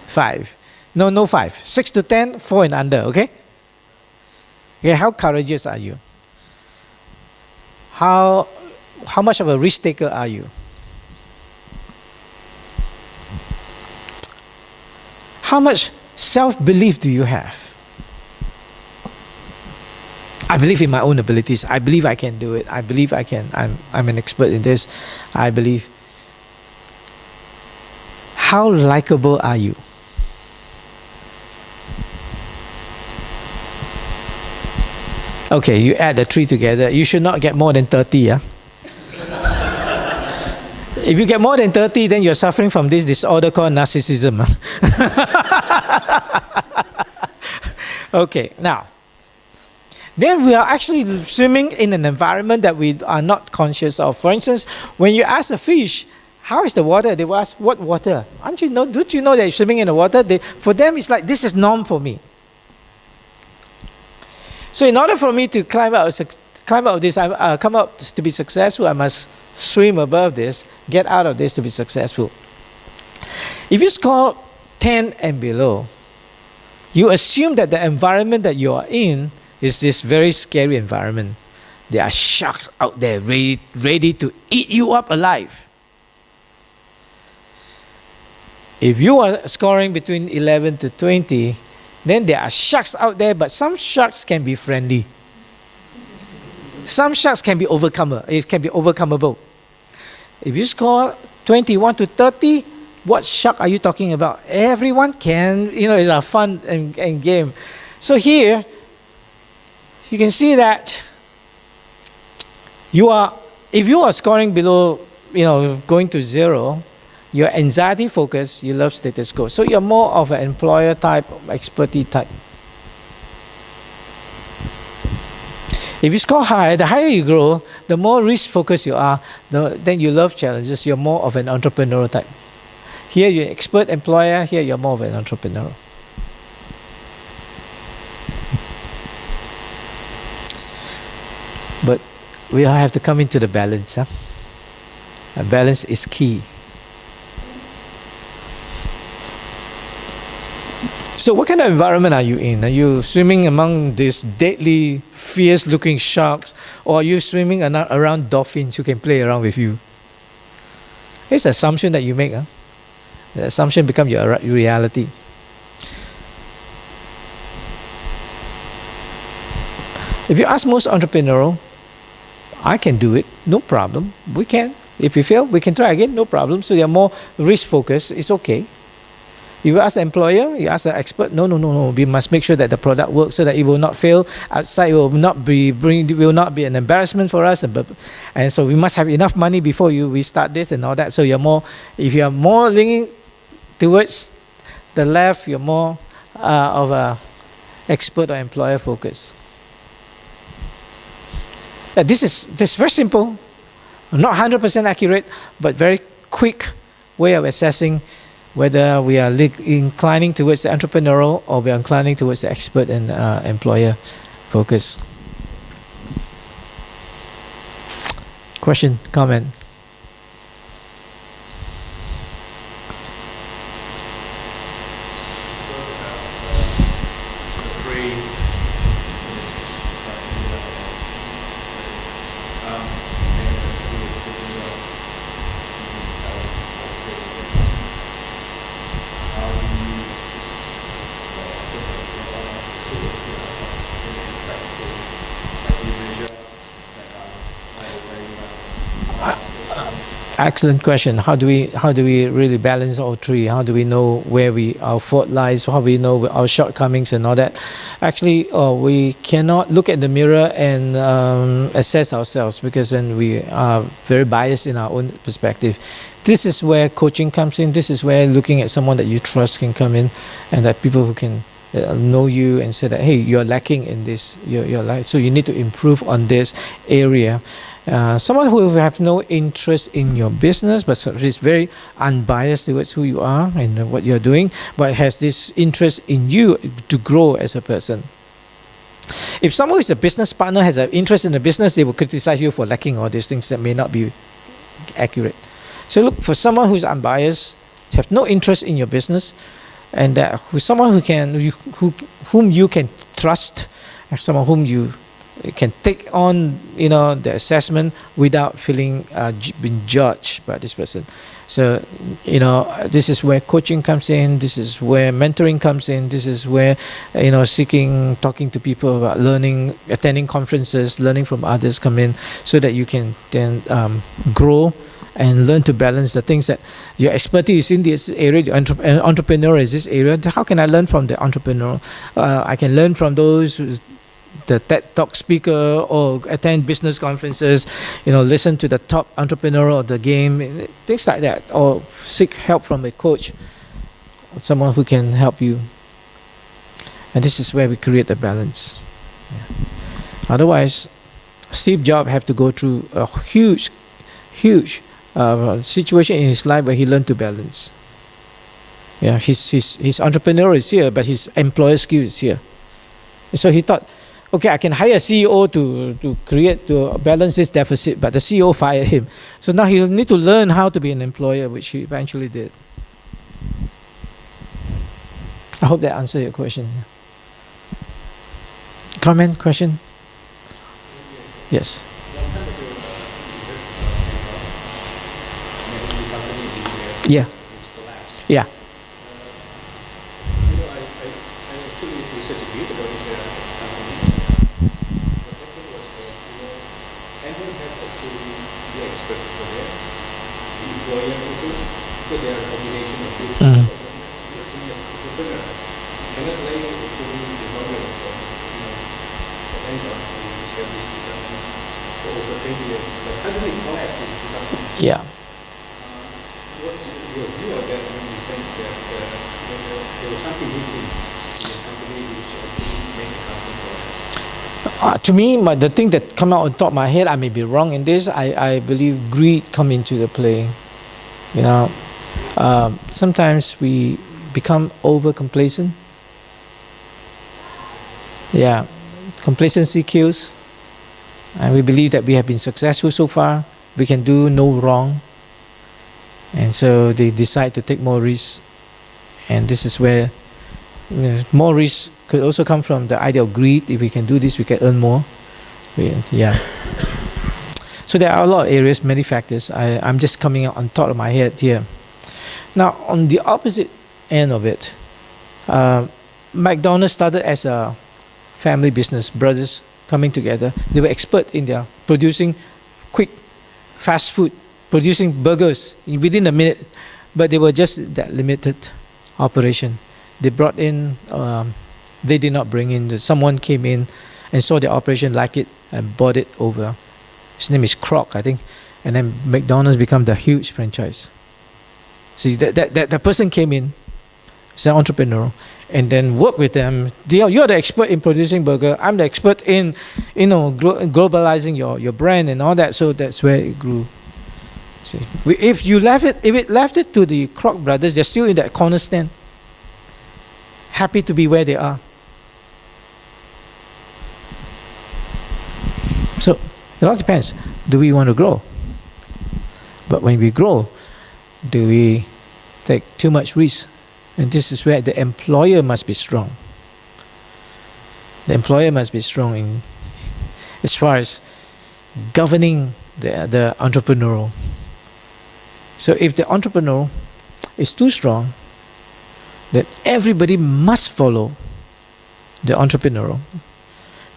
5. No 5. 6 to 10, 4 and under, okay? Okay, how courageous are you? How much of a risk taker are you? How much self-belief do you have? I believe in my own abilities. I believe I can do it. I believe I can. I'm an expert in this. I believe. How likable are you? Okay, you add the 3 together. You should not get more than 30, yeah? If you get more than 30, then you're suffering from this disorder called narcissism. Okay, now, then we are actually swimming in an environment that we are not conscious of. For instance, when you ask a fish, how is the water? They will ask, what water? Don't you know that you're swimming in the water? For them, it's like, this is norm for me. So in order for me to climb out of this, come up to be successful, I must swim above this, get out of this to be successful. If you score 10 and below, you assume that the environment that you are in is this very scary environment. There are sharks out there ready to eat you up alive. If you are scoring between 11 to 20, then there are sharks out there, but some sharks can be friendly. Some sharks can be overcomable. If you score 21 to 30, what shark are you talking about? Everyone can, it's a fun and game. So here, you can see that if you are scoring below, going to 0, you're anxiety focused, you love status quo. So you're more of an employer type, expertise type. If you score high, the higher you grow, the more risk focused you are, then you love challenges, you're more of an entrepreneurial type. Here you're an expert employer, here you're more of an entrepreneur. But we all have to come into the balance. Huh? And balance is key. So what kind of environment are you in? Are you swimming among these deadly, fierce-looking sharks, or are you swimming around dolphins who can play around with you? It's an assumption that you make. Huh? The assumption becomes your reality. If you ask most entrepreneurs, I can do it, no problem. We can. If we fail, we can try again, no problem. So they are more risk-focused. It's okay. You ask the employer, you ask the expert, no. We must make sure that the product works so that it will not fail outside. It will not be an embarrassment for us. And so we must have enough money before we start this and all that. So if you are more leaning towards The left, you're more of a expert or employer focus. This is very simple, not 100% accurate, but very quick way of assessing whether we are inclining towards the entrepreneurial or we are inclining towards the expert and employer focus. Question, comment? Excellent question. How do we really balance all three? How do we know where our fault lies? How do we know our shortcomings and all that? Actually, we cannot look at the mirror and assess ourselves, because then we are very biased in our own perspective. This is where coaching comes in. This is where looking at someone that you trust can come in, and that people who can know you and say that, hey, you're lacking in this, so you need to improve on this area. Someone who have no interest in your business but is very unbiased towards who you are and what you're doing, but has this interest in you to grow as a person. If someone who is a business partner has an interest in the business, they will criticize you for lacking all these things that may not be accurate. So look for someone who's unbiased, have no interest in your business, and who's someone whom you can trust, and someone whom you can take on, the assessment without feeling being judged by this person. So, this is where coaching comes in. This is where mentoring comes in. This is where, talking to people about learning, attending conferences, learning from others come in, so that you can then grow and learn to balance the things that your expertise in this area. The entrepreneur is this area. How can I learn from the entrepreneur? I can learn from those the TED Talk speaker, or attend business conferences, listen to the top entrepreneur of the game, things like that, or seek help from a coach, someone who can help you. And this is where we create a balance. Otherwise, Steve Jobs had to go through a huge situation in his life where he learned to balance. His entrepreneur is here, but his employer skill is here. So he thought, okay, I can hire a CEO to balance this deficit, but the CEO fired him. So now he'll need to learn how to be an employer, which he eventually did. I hope that answered your question. Comment, question? Yes. Yeah. Yeah. Yeah. What's your view of that, in the sense that there was something missing in the company which made the company collapse? To me, the thing that come out on top of my head, I may be wrong in this, I believe greed come into the play. Sometimes we become over complacent. Yeah, complacency kills. And we believe that we have been successful so far, we can do no wrong. And so they decide to take more risks. And this is where more risks could also come from the idea of greed. If we can do this, we can earn more. Yeah. So there are a lot of areas, many factors. I'm just coming out on top of my head here. Now, on the opposite end of it, McDonald's started as a family business, brothers coming together. They were expert in their producing quick, fast food, producing burgers within a minute, but they were just that limited operation. They brought in, they did not bring in, someone came in and saw the operation, like it, and bought it over. His name is Kroc, I think, and then McDonald's became the huge franchise. See, that person came in, It's an entrepreneur, and then work with them. You're the expert in producing burger. I'm the expert in, globalizing your brand and all that. So that's where it grew. See, if it left it to the Kroc brothers, they're still in that corner stand, happy to be where they are. So it all depends. Do we want to grow? But when we grow, do we take too much risk? And this is where the employer must be strong. The employer must be strong in as far as governing the entrepreneurial. So if the entrepreneur is too strong, then everybody must follow the entrepreneur.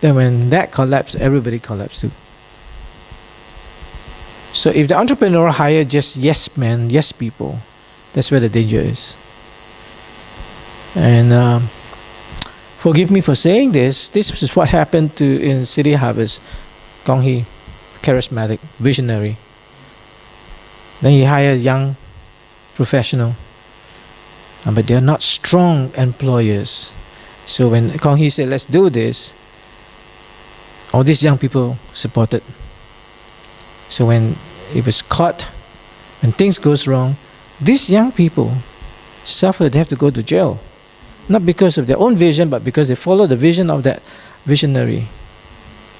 Then when that collapses, everybody collapses too. So if the entrepreneur hire just yes men, yes people, that's where the danger is. And forgive me for saying this. This is what happened in City Harvest. Kong Hee, charismatic, visionary. Then he hired young professional, but they are not strong employers. So when Kong Hee said, "Let's do this," all these young people supported. So when it was caught, when things goes wrong, these young people suffer. They have to go to jail, not because of their own vision, but because they follow the vision of that visionary.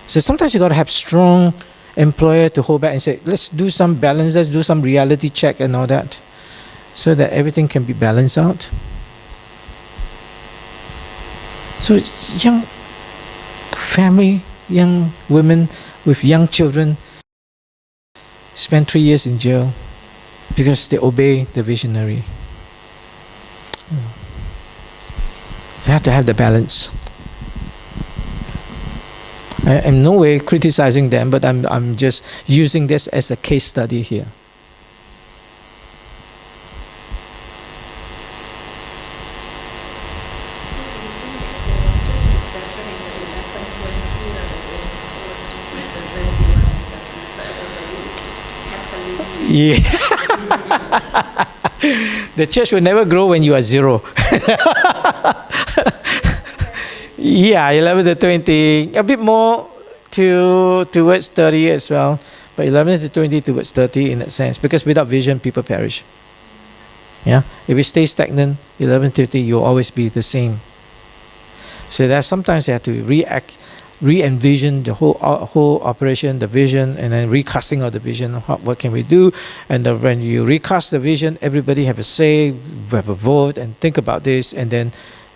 So sometimes you got to have strong employer to hold back and say, let's do some balance, let's do some reality check and all that, so that everything can be balanced out. So young family, young women with young children spend 3 years in jail because they obey the visionary. They have to have the balance. I am no way criticizing them, but I'm just using this as a case study here. Yeah. The church will never grow when you are zero. Yeah, 11 to 20, a bit more towards 30 as well, but 11 to 20 towards 30 in that sense, because without vision, people perish. Yeah, if we stay stagnant, 11 to 30, you'll always be the same. So that sometimes you have to re-envision the whole operation, the vision, and then recasting of the vision. What can we do? And when you recast the vision, everybody have a say, have a vote, and think about this, and then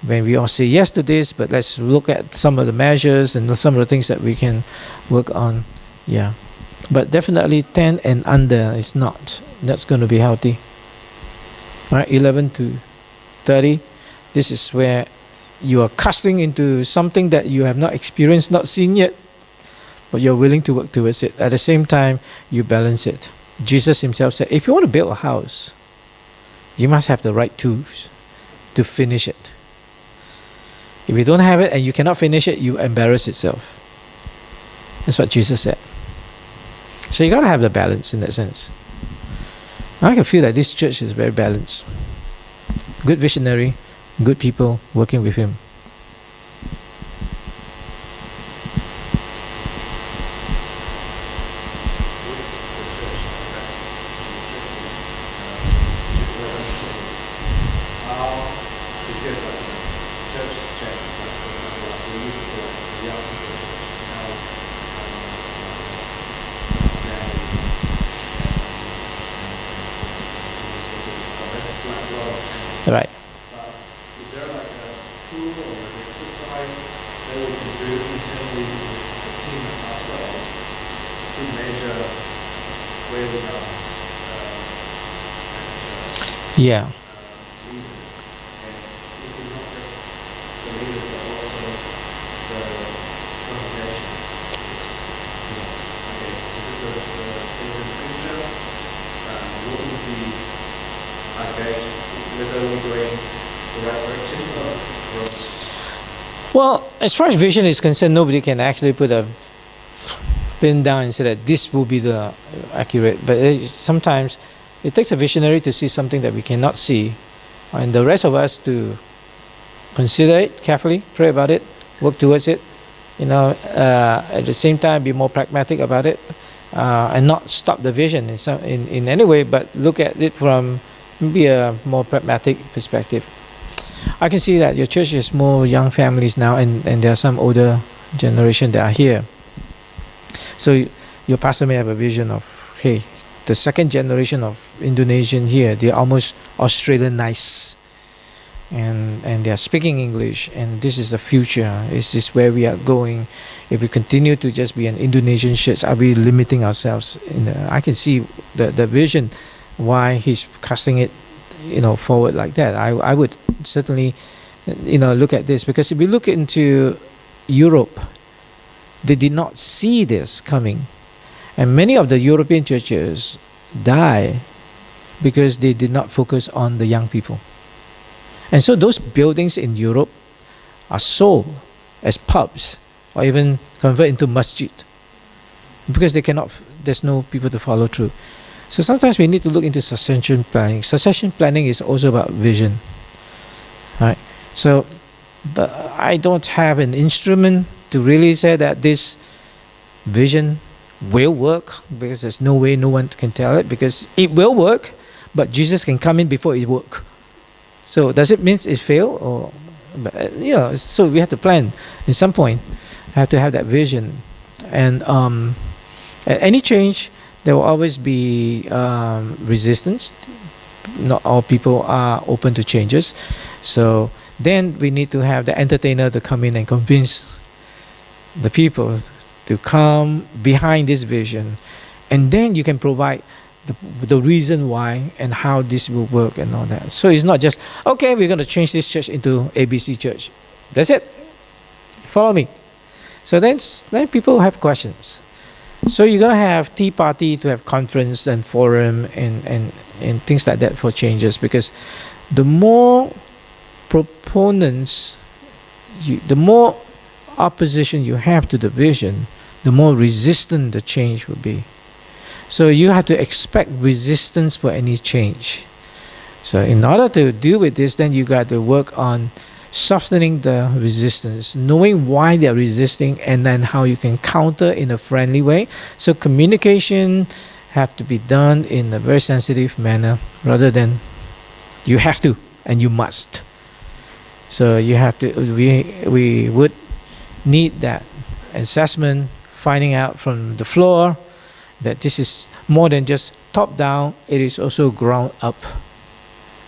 when we all say yes to this, but let's look at some of the measures and some of the things that we can work on. Yeah, but definitely 10 and under is not. That's going to be healthy. All right, 11 to 30. This is where you are casting into something that you have not experienced, not seen yet, but you're willing to work towards it. At the same time, you balance it. Jesus himself said, if you want to build a house, you must have the right tools to finish it. If you don't have it and you cannot finish it, you embarrass yourself. That's what Jesus said. So you got to have the balance in that sense. I can feel that this church is very balanced. Good visionary, good people working with him. Right. Is there like a tool or an exercise that we can do internally with the team and ourselves to measure where we are? Yeah. Leaders. And if we're not just the leaders, but also the congregation. Okay, this is the future. What would be our gauge? Whether we're going the right direction or wrong? Well, as far as vision is concerned, nobody can actually put a pin down and say that this will be the accurate. But sometimes it takes a visionary to see something that we cannot see, and the rest of us to consider it carefully, pray about it, work towards it. At the same time, be more pragmatic about it, and not stop the vision in any way, but look at it from maybe a more pragmatic perspective. I can see that your church has more young families now, and there are some older generation that are here. So your pastor may have a vision of, hey, the second generation of Indonesian here, they're almost Australianized, and they are speaking English, and this is the future. This is where we are going. If we continue to just be an Indonesian church, are we limiting ourselves? I can see the vision why he's casting it forward like that. I would certainly look at this, because if we look into Europe, they did not see this coming, and many of the European churches die because they did not focus on the young people. And so those buildings in Europe are sold as pubs, or even convert into masjid, because there's no people to follow through. So sometimes we need to look into succession planning. Succession planning is also about vision. Right? So I don't have an instrument to really say that this vision will work, because there's no way no one can tell it, because it will work, but Jesus can come in before it works. So does it mean it failed? Or so we have to plan at some point. Have to have that vision. And at any change, there will always be resistance. Not all people are open to changes. So then we need to have the entertainer to come in and convince the people to come behind this vision. And then you can provide the reason why and how this will work and all that. So it's not just, okay, we're going to change this church into ABC church. That's it. Follow me. So then people have questions. So you're going to have tea party to have conference and forum and things like that for changes, because the more proponents, the more opposition you have to the vision, the more resistant the change will be. So you have to expect resistance for any change. So in order to deal with this, then you got to work on softening the resistance, knowing why they're resisting, and then how you can counter in a friendly way. So communication have to be done in a very sensitive manner, rather than you have to and you must. So you have to. We would need that assessment, finding out from the floor that this is more than just top down, it is also ground up,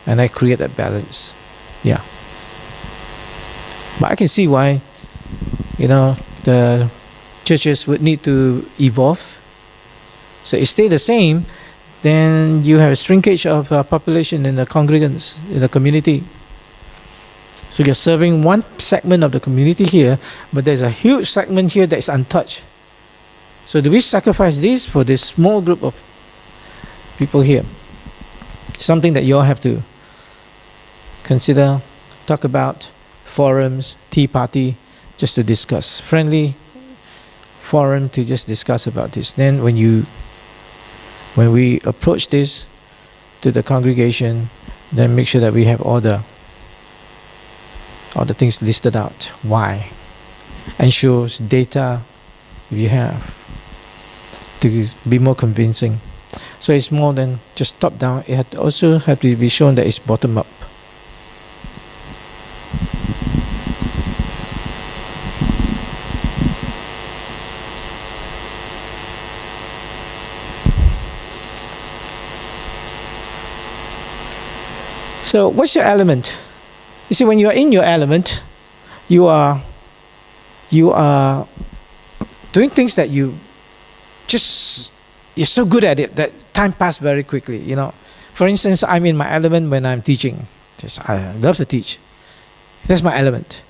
and I create a balance. Yeah. But I can see why the churches would need to evolve. So if it stay the same, then you have a shrinkage of population in the congregants, in the community. So you're serving one segment of the community here, but there's a huge segment here that is untouched. So do we sacrifice this for this small group of people here? Something that you all have to consider, talk about, forums, tea party, just to discuss. Friendly forum to just discuss about this. Then when we approach this to the congregation, then make sure that we have all the things listed out. Why? And shows data if you have, to be more convincing. So it's more than just top down. It also have to be shown that it's bottom up. So what's your element? You see, when you are in your element, you are doing things that you're so good at it that time passes very quickly. For instance, I'm in my element when I'm teaching. I love to teach. That's my element.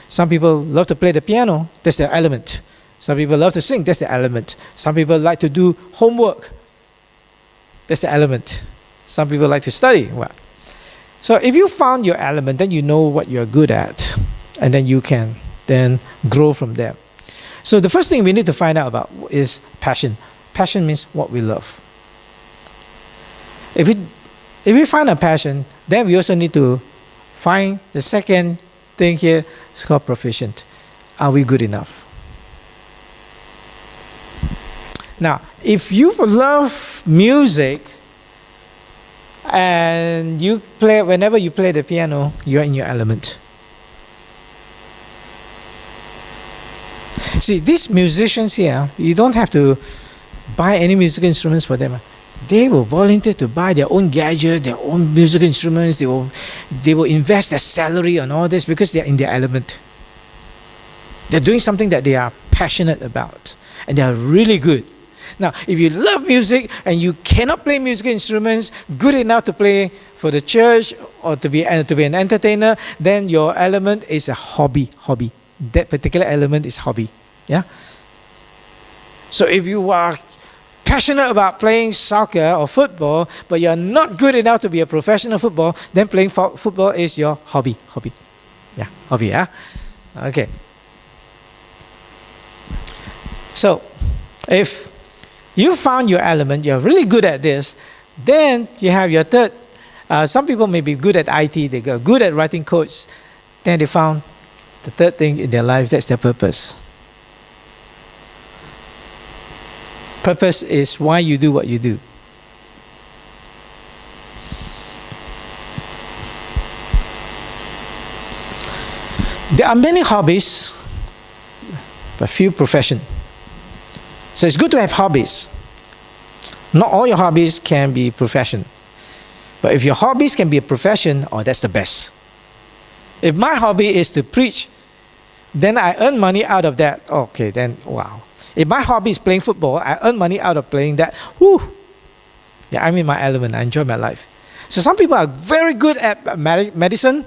Some people love to play the piano. That's their element. Some people love to sing. That's their element. Some people like to do homework. That's the element. Some people like to study. Well, so if you found your element, then you know what you're good at, and then you can then grow from there. So the first thing we need to find out about is passion. Passion means what we love. If if we find a passion, then we also need to find the second thing here. It's called proficient. Are we good enough? Now, if you love music and you play, whenever you play the piano, you're in your element. See, these musicians here, you don't have to buy any musical instruments for them. They will volunteer to buy their own gadget, their own musical instruments. They will invest their salary on all this because they're in their element. They're doing something that they are passionate about, and they are really good. Now, if you love music and you cannot play musical instruments good enough to play for the church or to be an entertainer, then your element is a hobby. That particular element is hobby. Yeah. So if you are passionate about playing soccer or football, but you're not good enough to be a professional football, then playing football is your hobby. Yeah, hobby. Yeah. Okay. So, if you found your element, you're really good at this, then you have your third. Some people may be good at IT, they are good at writing codes, then they found the third thing in their life, that's their purpose. Purpose is why you do what you do. There are many hobbies, but few professions. So it's good to have hobbies. Not all your hobbies can be profession. But if your hobbies can be a profession, that's the best. If my hobby is to preach, then I earn money out of that. Okay, then wow. If my hobby is playing football, I earn money out of playing that. Whew. Yeah, I'm in my element. I enjoy my life. So some people are very good at medicine,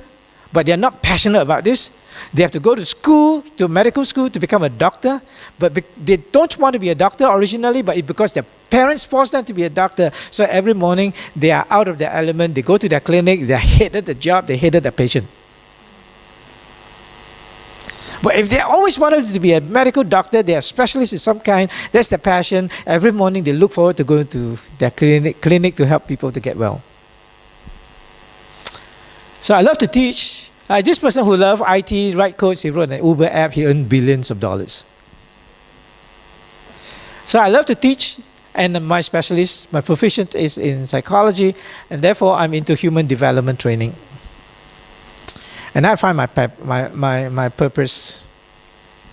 but they're not passionate about this. They have to go to school, to medical school, to become a doctor. But they don't want to be a doctor originally, but it's because their parents forced them to be a doctor. So every morning, they are out of their element. They go to their clinic. They hated the job. They hated the patient. But if they always wanted to be a medical doctor, they are specialists in some kind, that's their passion. Every morning, they look forward to going to their clinic to help people to get well. So I love to teach. This person who loves IT, write codes, he wrote an Uber app, he earned billions of dollars. So I love to teach, and my specialist, my proficient is in psychology, and therefore I'm into human development training. And I find my purpose.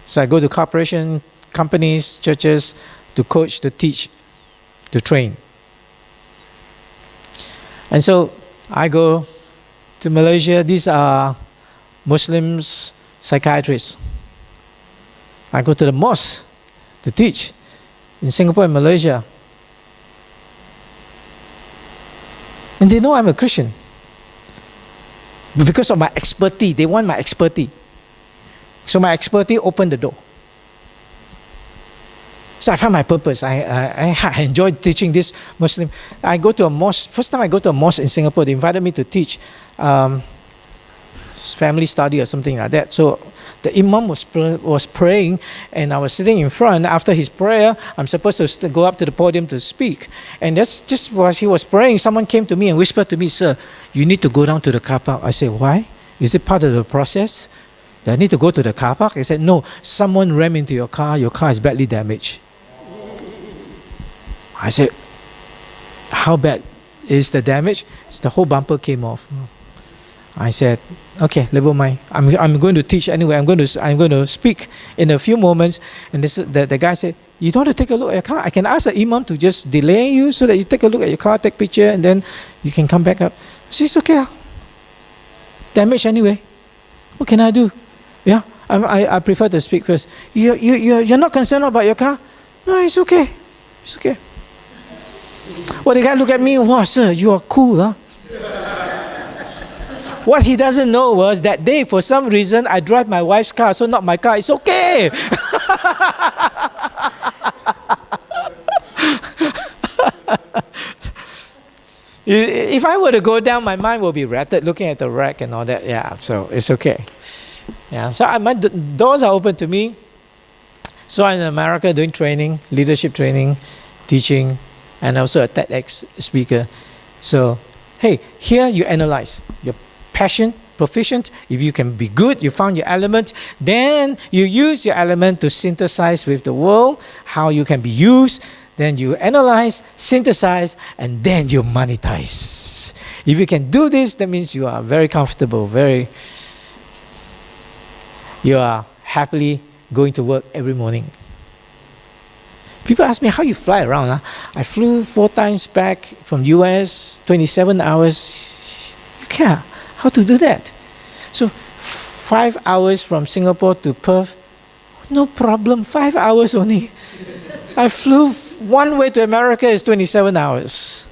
So I go to corporations, companies, churches to coach, to teach, to train. And so I go to Malaysia. These are Muslims, psychiatrists. I go to the mosque to teach in Singapore and Malaysia. And they know I'm a Christian. But because of my expertise, they want my expertise. So my expertise opened the door. So I found my purpose. I enjoyed teaching this Muslim. I go to a mosque. First time I go to a mosque in Singapore, they invited me to teach family study or something like that. So the imam was praying, and I was sitting in front. After his prayer, I'm supposed to go up to the podium to speak. And that's just while he was praying, someone came to me and whispered to me, "Sir, you need to go down to the car park." I said, "Why? Is it part of the process? Do I need to go to the car park?" He said, "No, someone rammed into your car is badly damaged." I said, "How bad is the damage?" It's the whole bumper came off. I said, "Okay, never mind. I'm going to teach anyway. I'm going to speak in a few moments." And the guy said, "You don't want to take a look at your car? I can ask the imam to just delay you so that you take a look at your car, take picture, and then you can come back up." I said, "It's okay. Damage anyway. What can I do? Yeah, I prefer to speak first. You're not concerned about your car? No, it's okay. It's okay." Well, the guy looked at me. "Wow, sir, you are cool, huh?" What he doesn't know was that day, for some reason, I drive my wife's car, so not my car. It's okay. If I were to go down, my mind will be rattled looking at the wreck and all that. Yeah, so it's okay. Yeah, so my doors are open to me. So I'm in America doing training, leadership training, teaching, and also a TEDx speaker. So hey, here you analyze your passion, proficient. If you can be good, you found your element, then you use your element to synthesize with the world, how you can be used. Then you analyze, synthesize, and then you monetize. If you can do this, that means you are very comfortable, you are happily going to work every morning. People ask me, how you fly around? Huh? I flew 4 times back from US, 27 hours. You care how to do that? So 5 hours from Singapore to Perth, no problem, 5 hours only. I flew one way to America is 27 hours.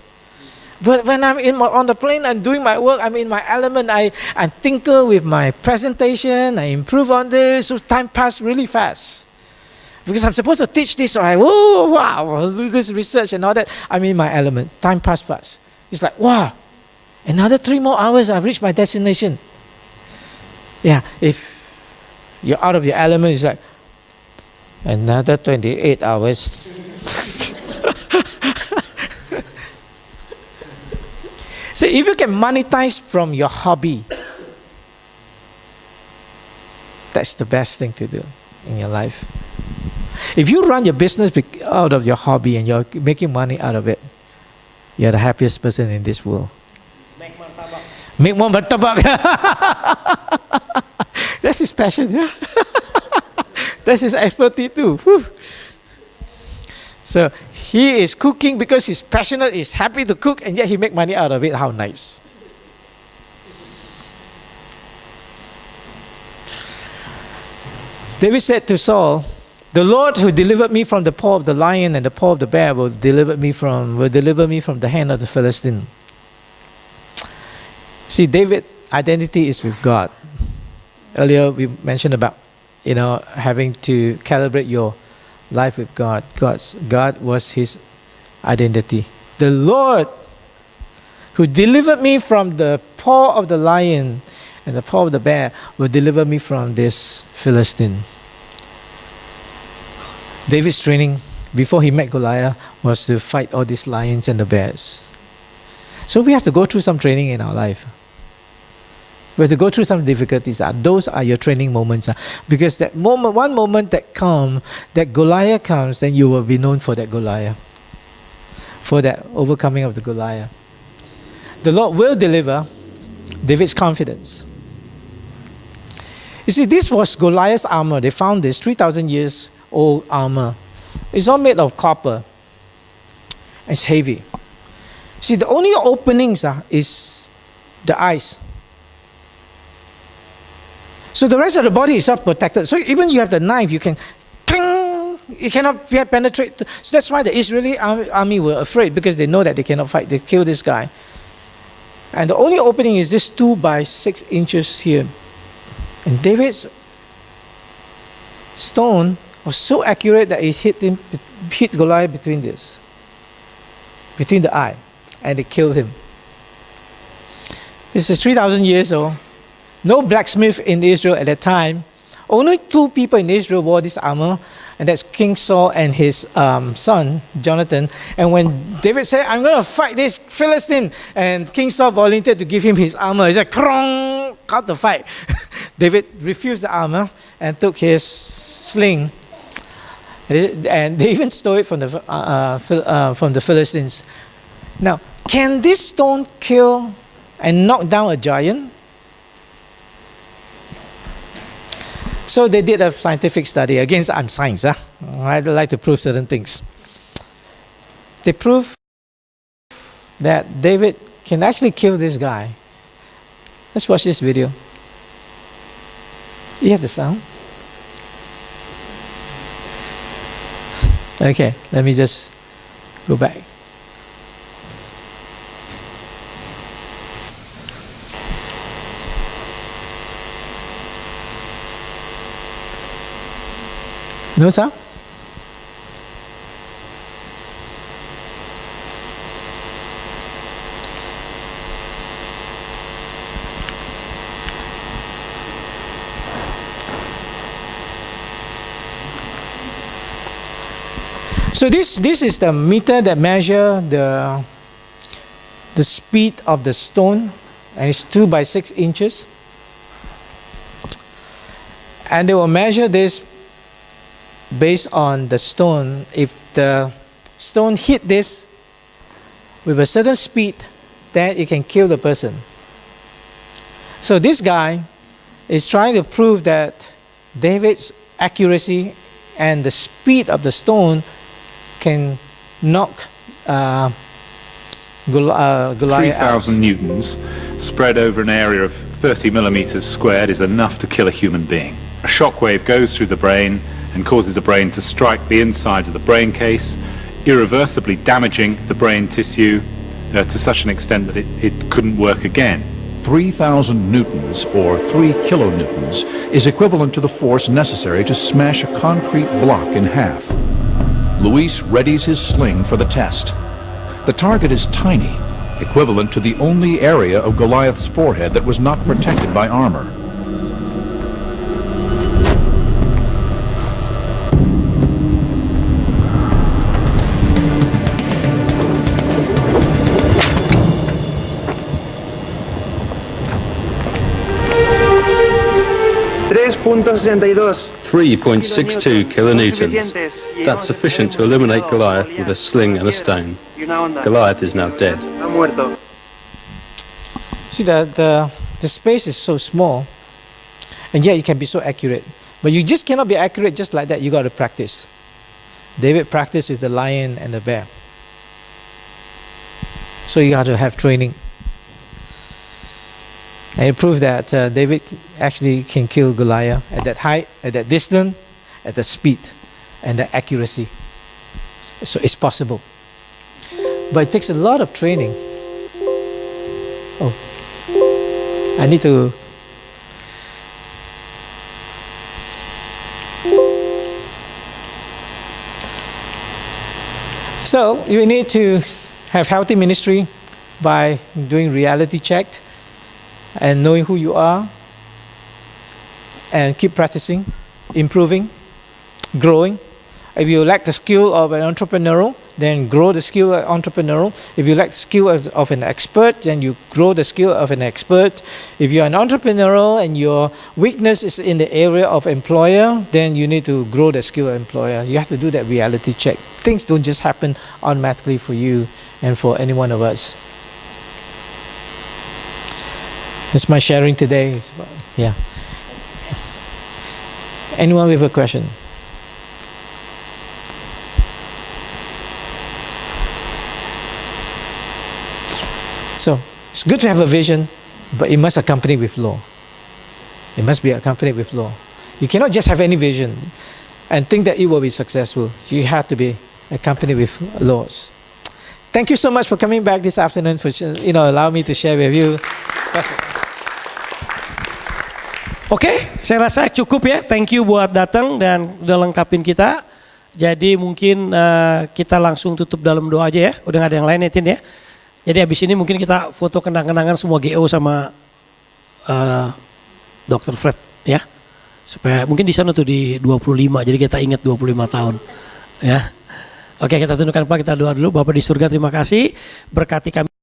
But when I'm on the plane, I'm doing my work, I'm in my element, I tinker with my presentation, I improve on this, so time passed really fast. Because I'm supposed to teach this, so I'll do this research and all that. I'm in my element. Time passed fast. It's like, wow, another 3 more hours, I've reached my destination. Yeah, if you're out of your element, it's like, another 28 hours. So if you can monetize from your hobby, that's the best thing to do in your life. If you run your business out of your hobby and you're making money out of it, you're the happiest person in this world. Make more martabak. That's his passion, yeah. That's his expertise too. Whew. So he is cooking because he's passionate, he's happy to cook, and yet he make money out of it. How nice. David said to Saul, the Lord who delivered me from the paw of the lion and the paw of the bear will deliver me from the hand of the Philistine. See, David's identity is with God. Earlier we mentioned about, having to calibrate your life with God. God was his identity. The Lord who delivered me from the paw of the lion and the paw of the bear will deliver me from this Philistine. David's training before he met Goliath was to fight all these lions and the bears. So we have to go through some training in our life. We have to go through some difficulties. Those are your training moments. Because that moment, one moment that Goliath comes, then you will be known for that Goliath. For that overcoming of the Goliath. The Lord will deliver David's confidence. You see, this was Goliath's armor. They found this 3,000 years old armor. It's all made of copper. It's heavy. See, the only openings is the eyes. So the rest of the body is not protected. So even you have the knife, you can, it cannot penetrate. So that's why the Israeli army were afraid, because they know that they cannot fight. They kill this guy. And the only opening is this 2 by 6 inches here. And David's stone was so accurate that it hit Goliath between the eye, and it killed him. This is 3,000 years old. No blacksmith in Israel at that time. Only 2 people in Israel wore this armor, and that's King Saul and his son, Jonathan. And when David said, I'm going to fight this Philistine, and King Saul volunteered to give him his armor, he said, "Krong, cut the fight." David refused the armor and took his sling. And they even stole it from the Philistines. Now, can this stone kill and knock down a giant? So they did a scientific study. Again, I'm science. I like to prove certain things. They proved that David can actually kill this guy. Let's watch this video. You have the sound? Okay, let me just go back. No sound? So this is the meter that measure the the speed of the stone, and it's 2 by 6 inches. And they will measure this based on the stone. If the stone hit this with a certain speed, then it can kill the person. So this guy is trying to prove that David's accuracy and the speed of the stone can knock Goliath out. 3,000 newtons spread over an area of 30 millimeters squared is enough to kill a human being. A shockwave goes through the brain and causes the brain to strike the inside of the brain case, irreversibly damaging the brain tissue to such an extent that it couldn't work again. 3,000 newtons, or 3 kilonewtons, is equivalent to the force necessary to smash a concrete block in half. Luis readies his sling for the test. The target is tiny, equivalent to the only area of Goliath's forehead that was not protected by armor. .62 kilonewtons. That's sufficient to eliminate Goliath with a sling and a stone. Goliath is now dead. See that the space is so small, and yet you can be so accurate. But you just cannot be accurate just like that. You got to practice. David practiced with the lion and the bear. So you have to have training. And it proved that David actually can kill Goliath at that height, at that distance, at the speed, and the accuracy. So it's possible. But it takes a lot of training. Oh, I need to. So you need to have healthy ministry by doing reality check and knowing who you are, and keep practicing, improving, growing. If you lack the skill of an entrepreneur, then grow the skill of an entrepreneur. If you lack the skill of an expert, then you grow the skill of an expert. If you're an entrepreneur and your weakness is in the area of employer, then you need to grow the skill of employer. You have to do that reality check. Things don't just happen automatically for you and for any one of us. That's my sharing today. Yeah. Anyone with a question? So it's good to have a vision, but it must accompany with law. It must be accompanied with law. You cannot just have any vision and think that it will be successful. You have to be accompanied with laws. Thank you so much for coming back this afternoon, for allow me to share with you. Oke, saya rasa cukup ya. Thank you buat datang dan udah lengkapin kita. Jadi mungkin kita langsung tutup dalam doa aja ya. Udah gak ada yang lain ya Tin ya. Jadi habis ini mungkin kita foto kenang-kenangan semua GO sama Dr. Fred ya. Supaya mungkin di sana tuh di 25. Jadi kita ingat 25 tahun ya. Oke, kita tundukkan kepala, kita doa dulu. Bapak di surga, terima kasih berkati kami.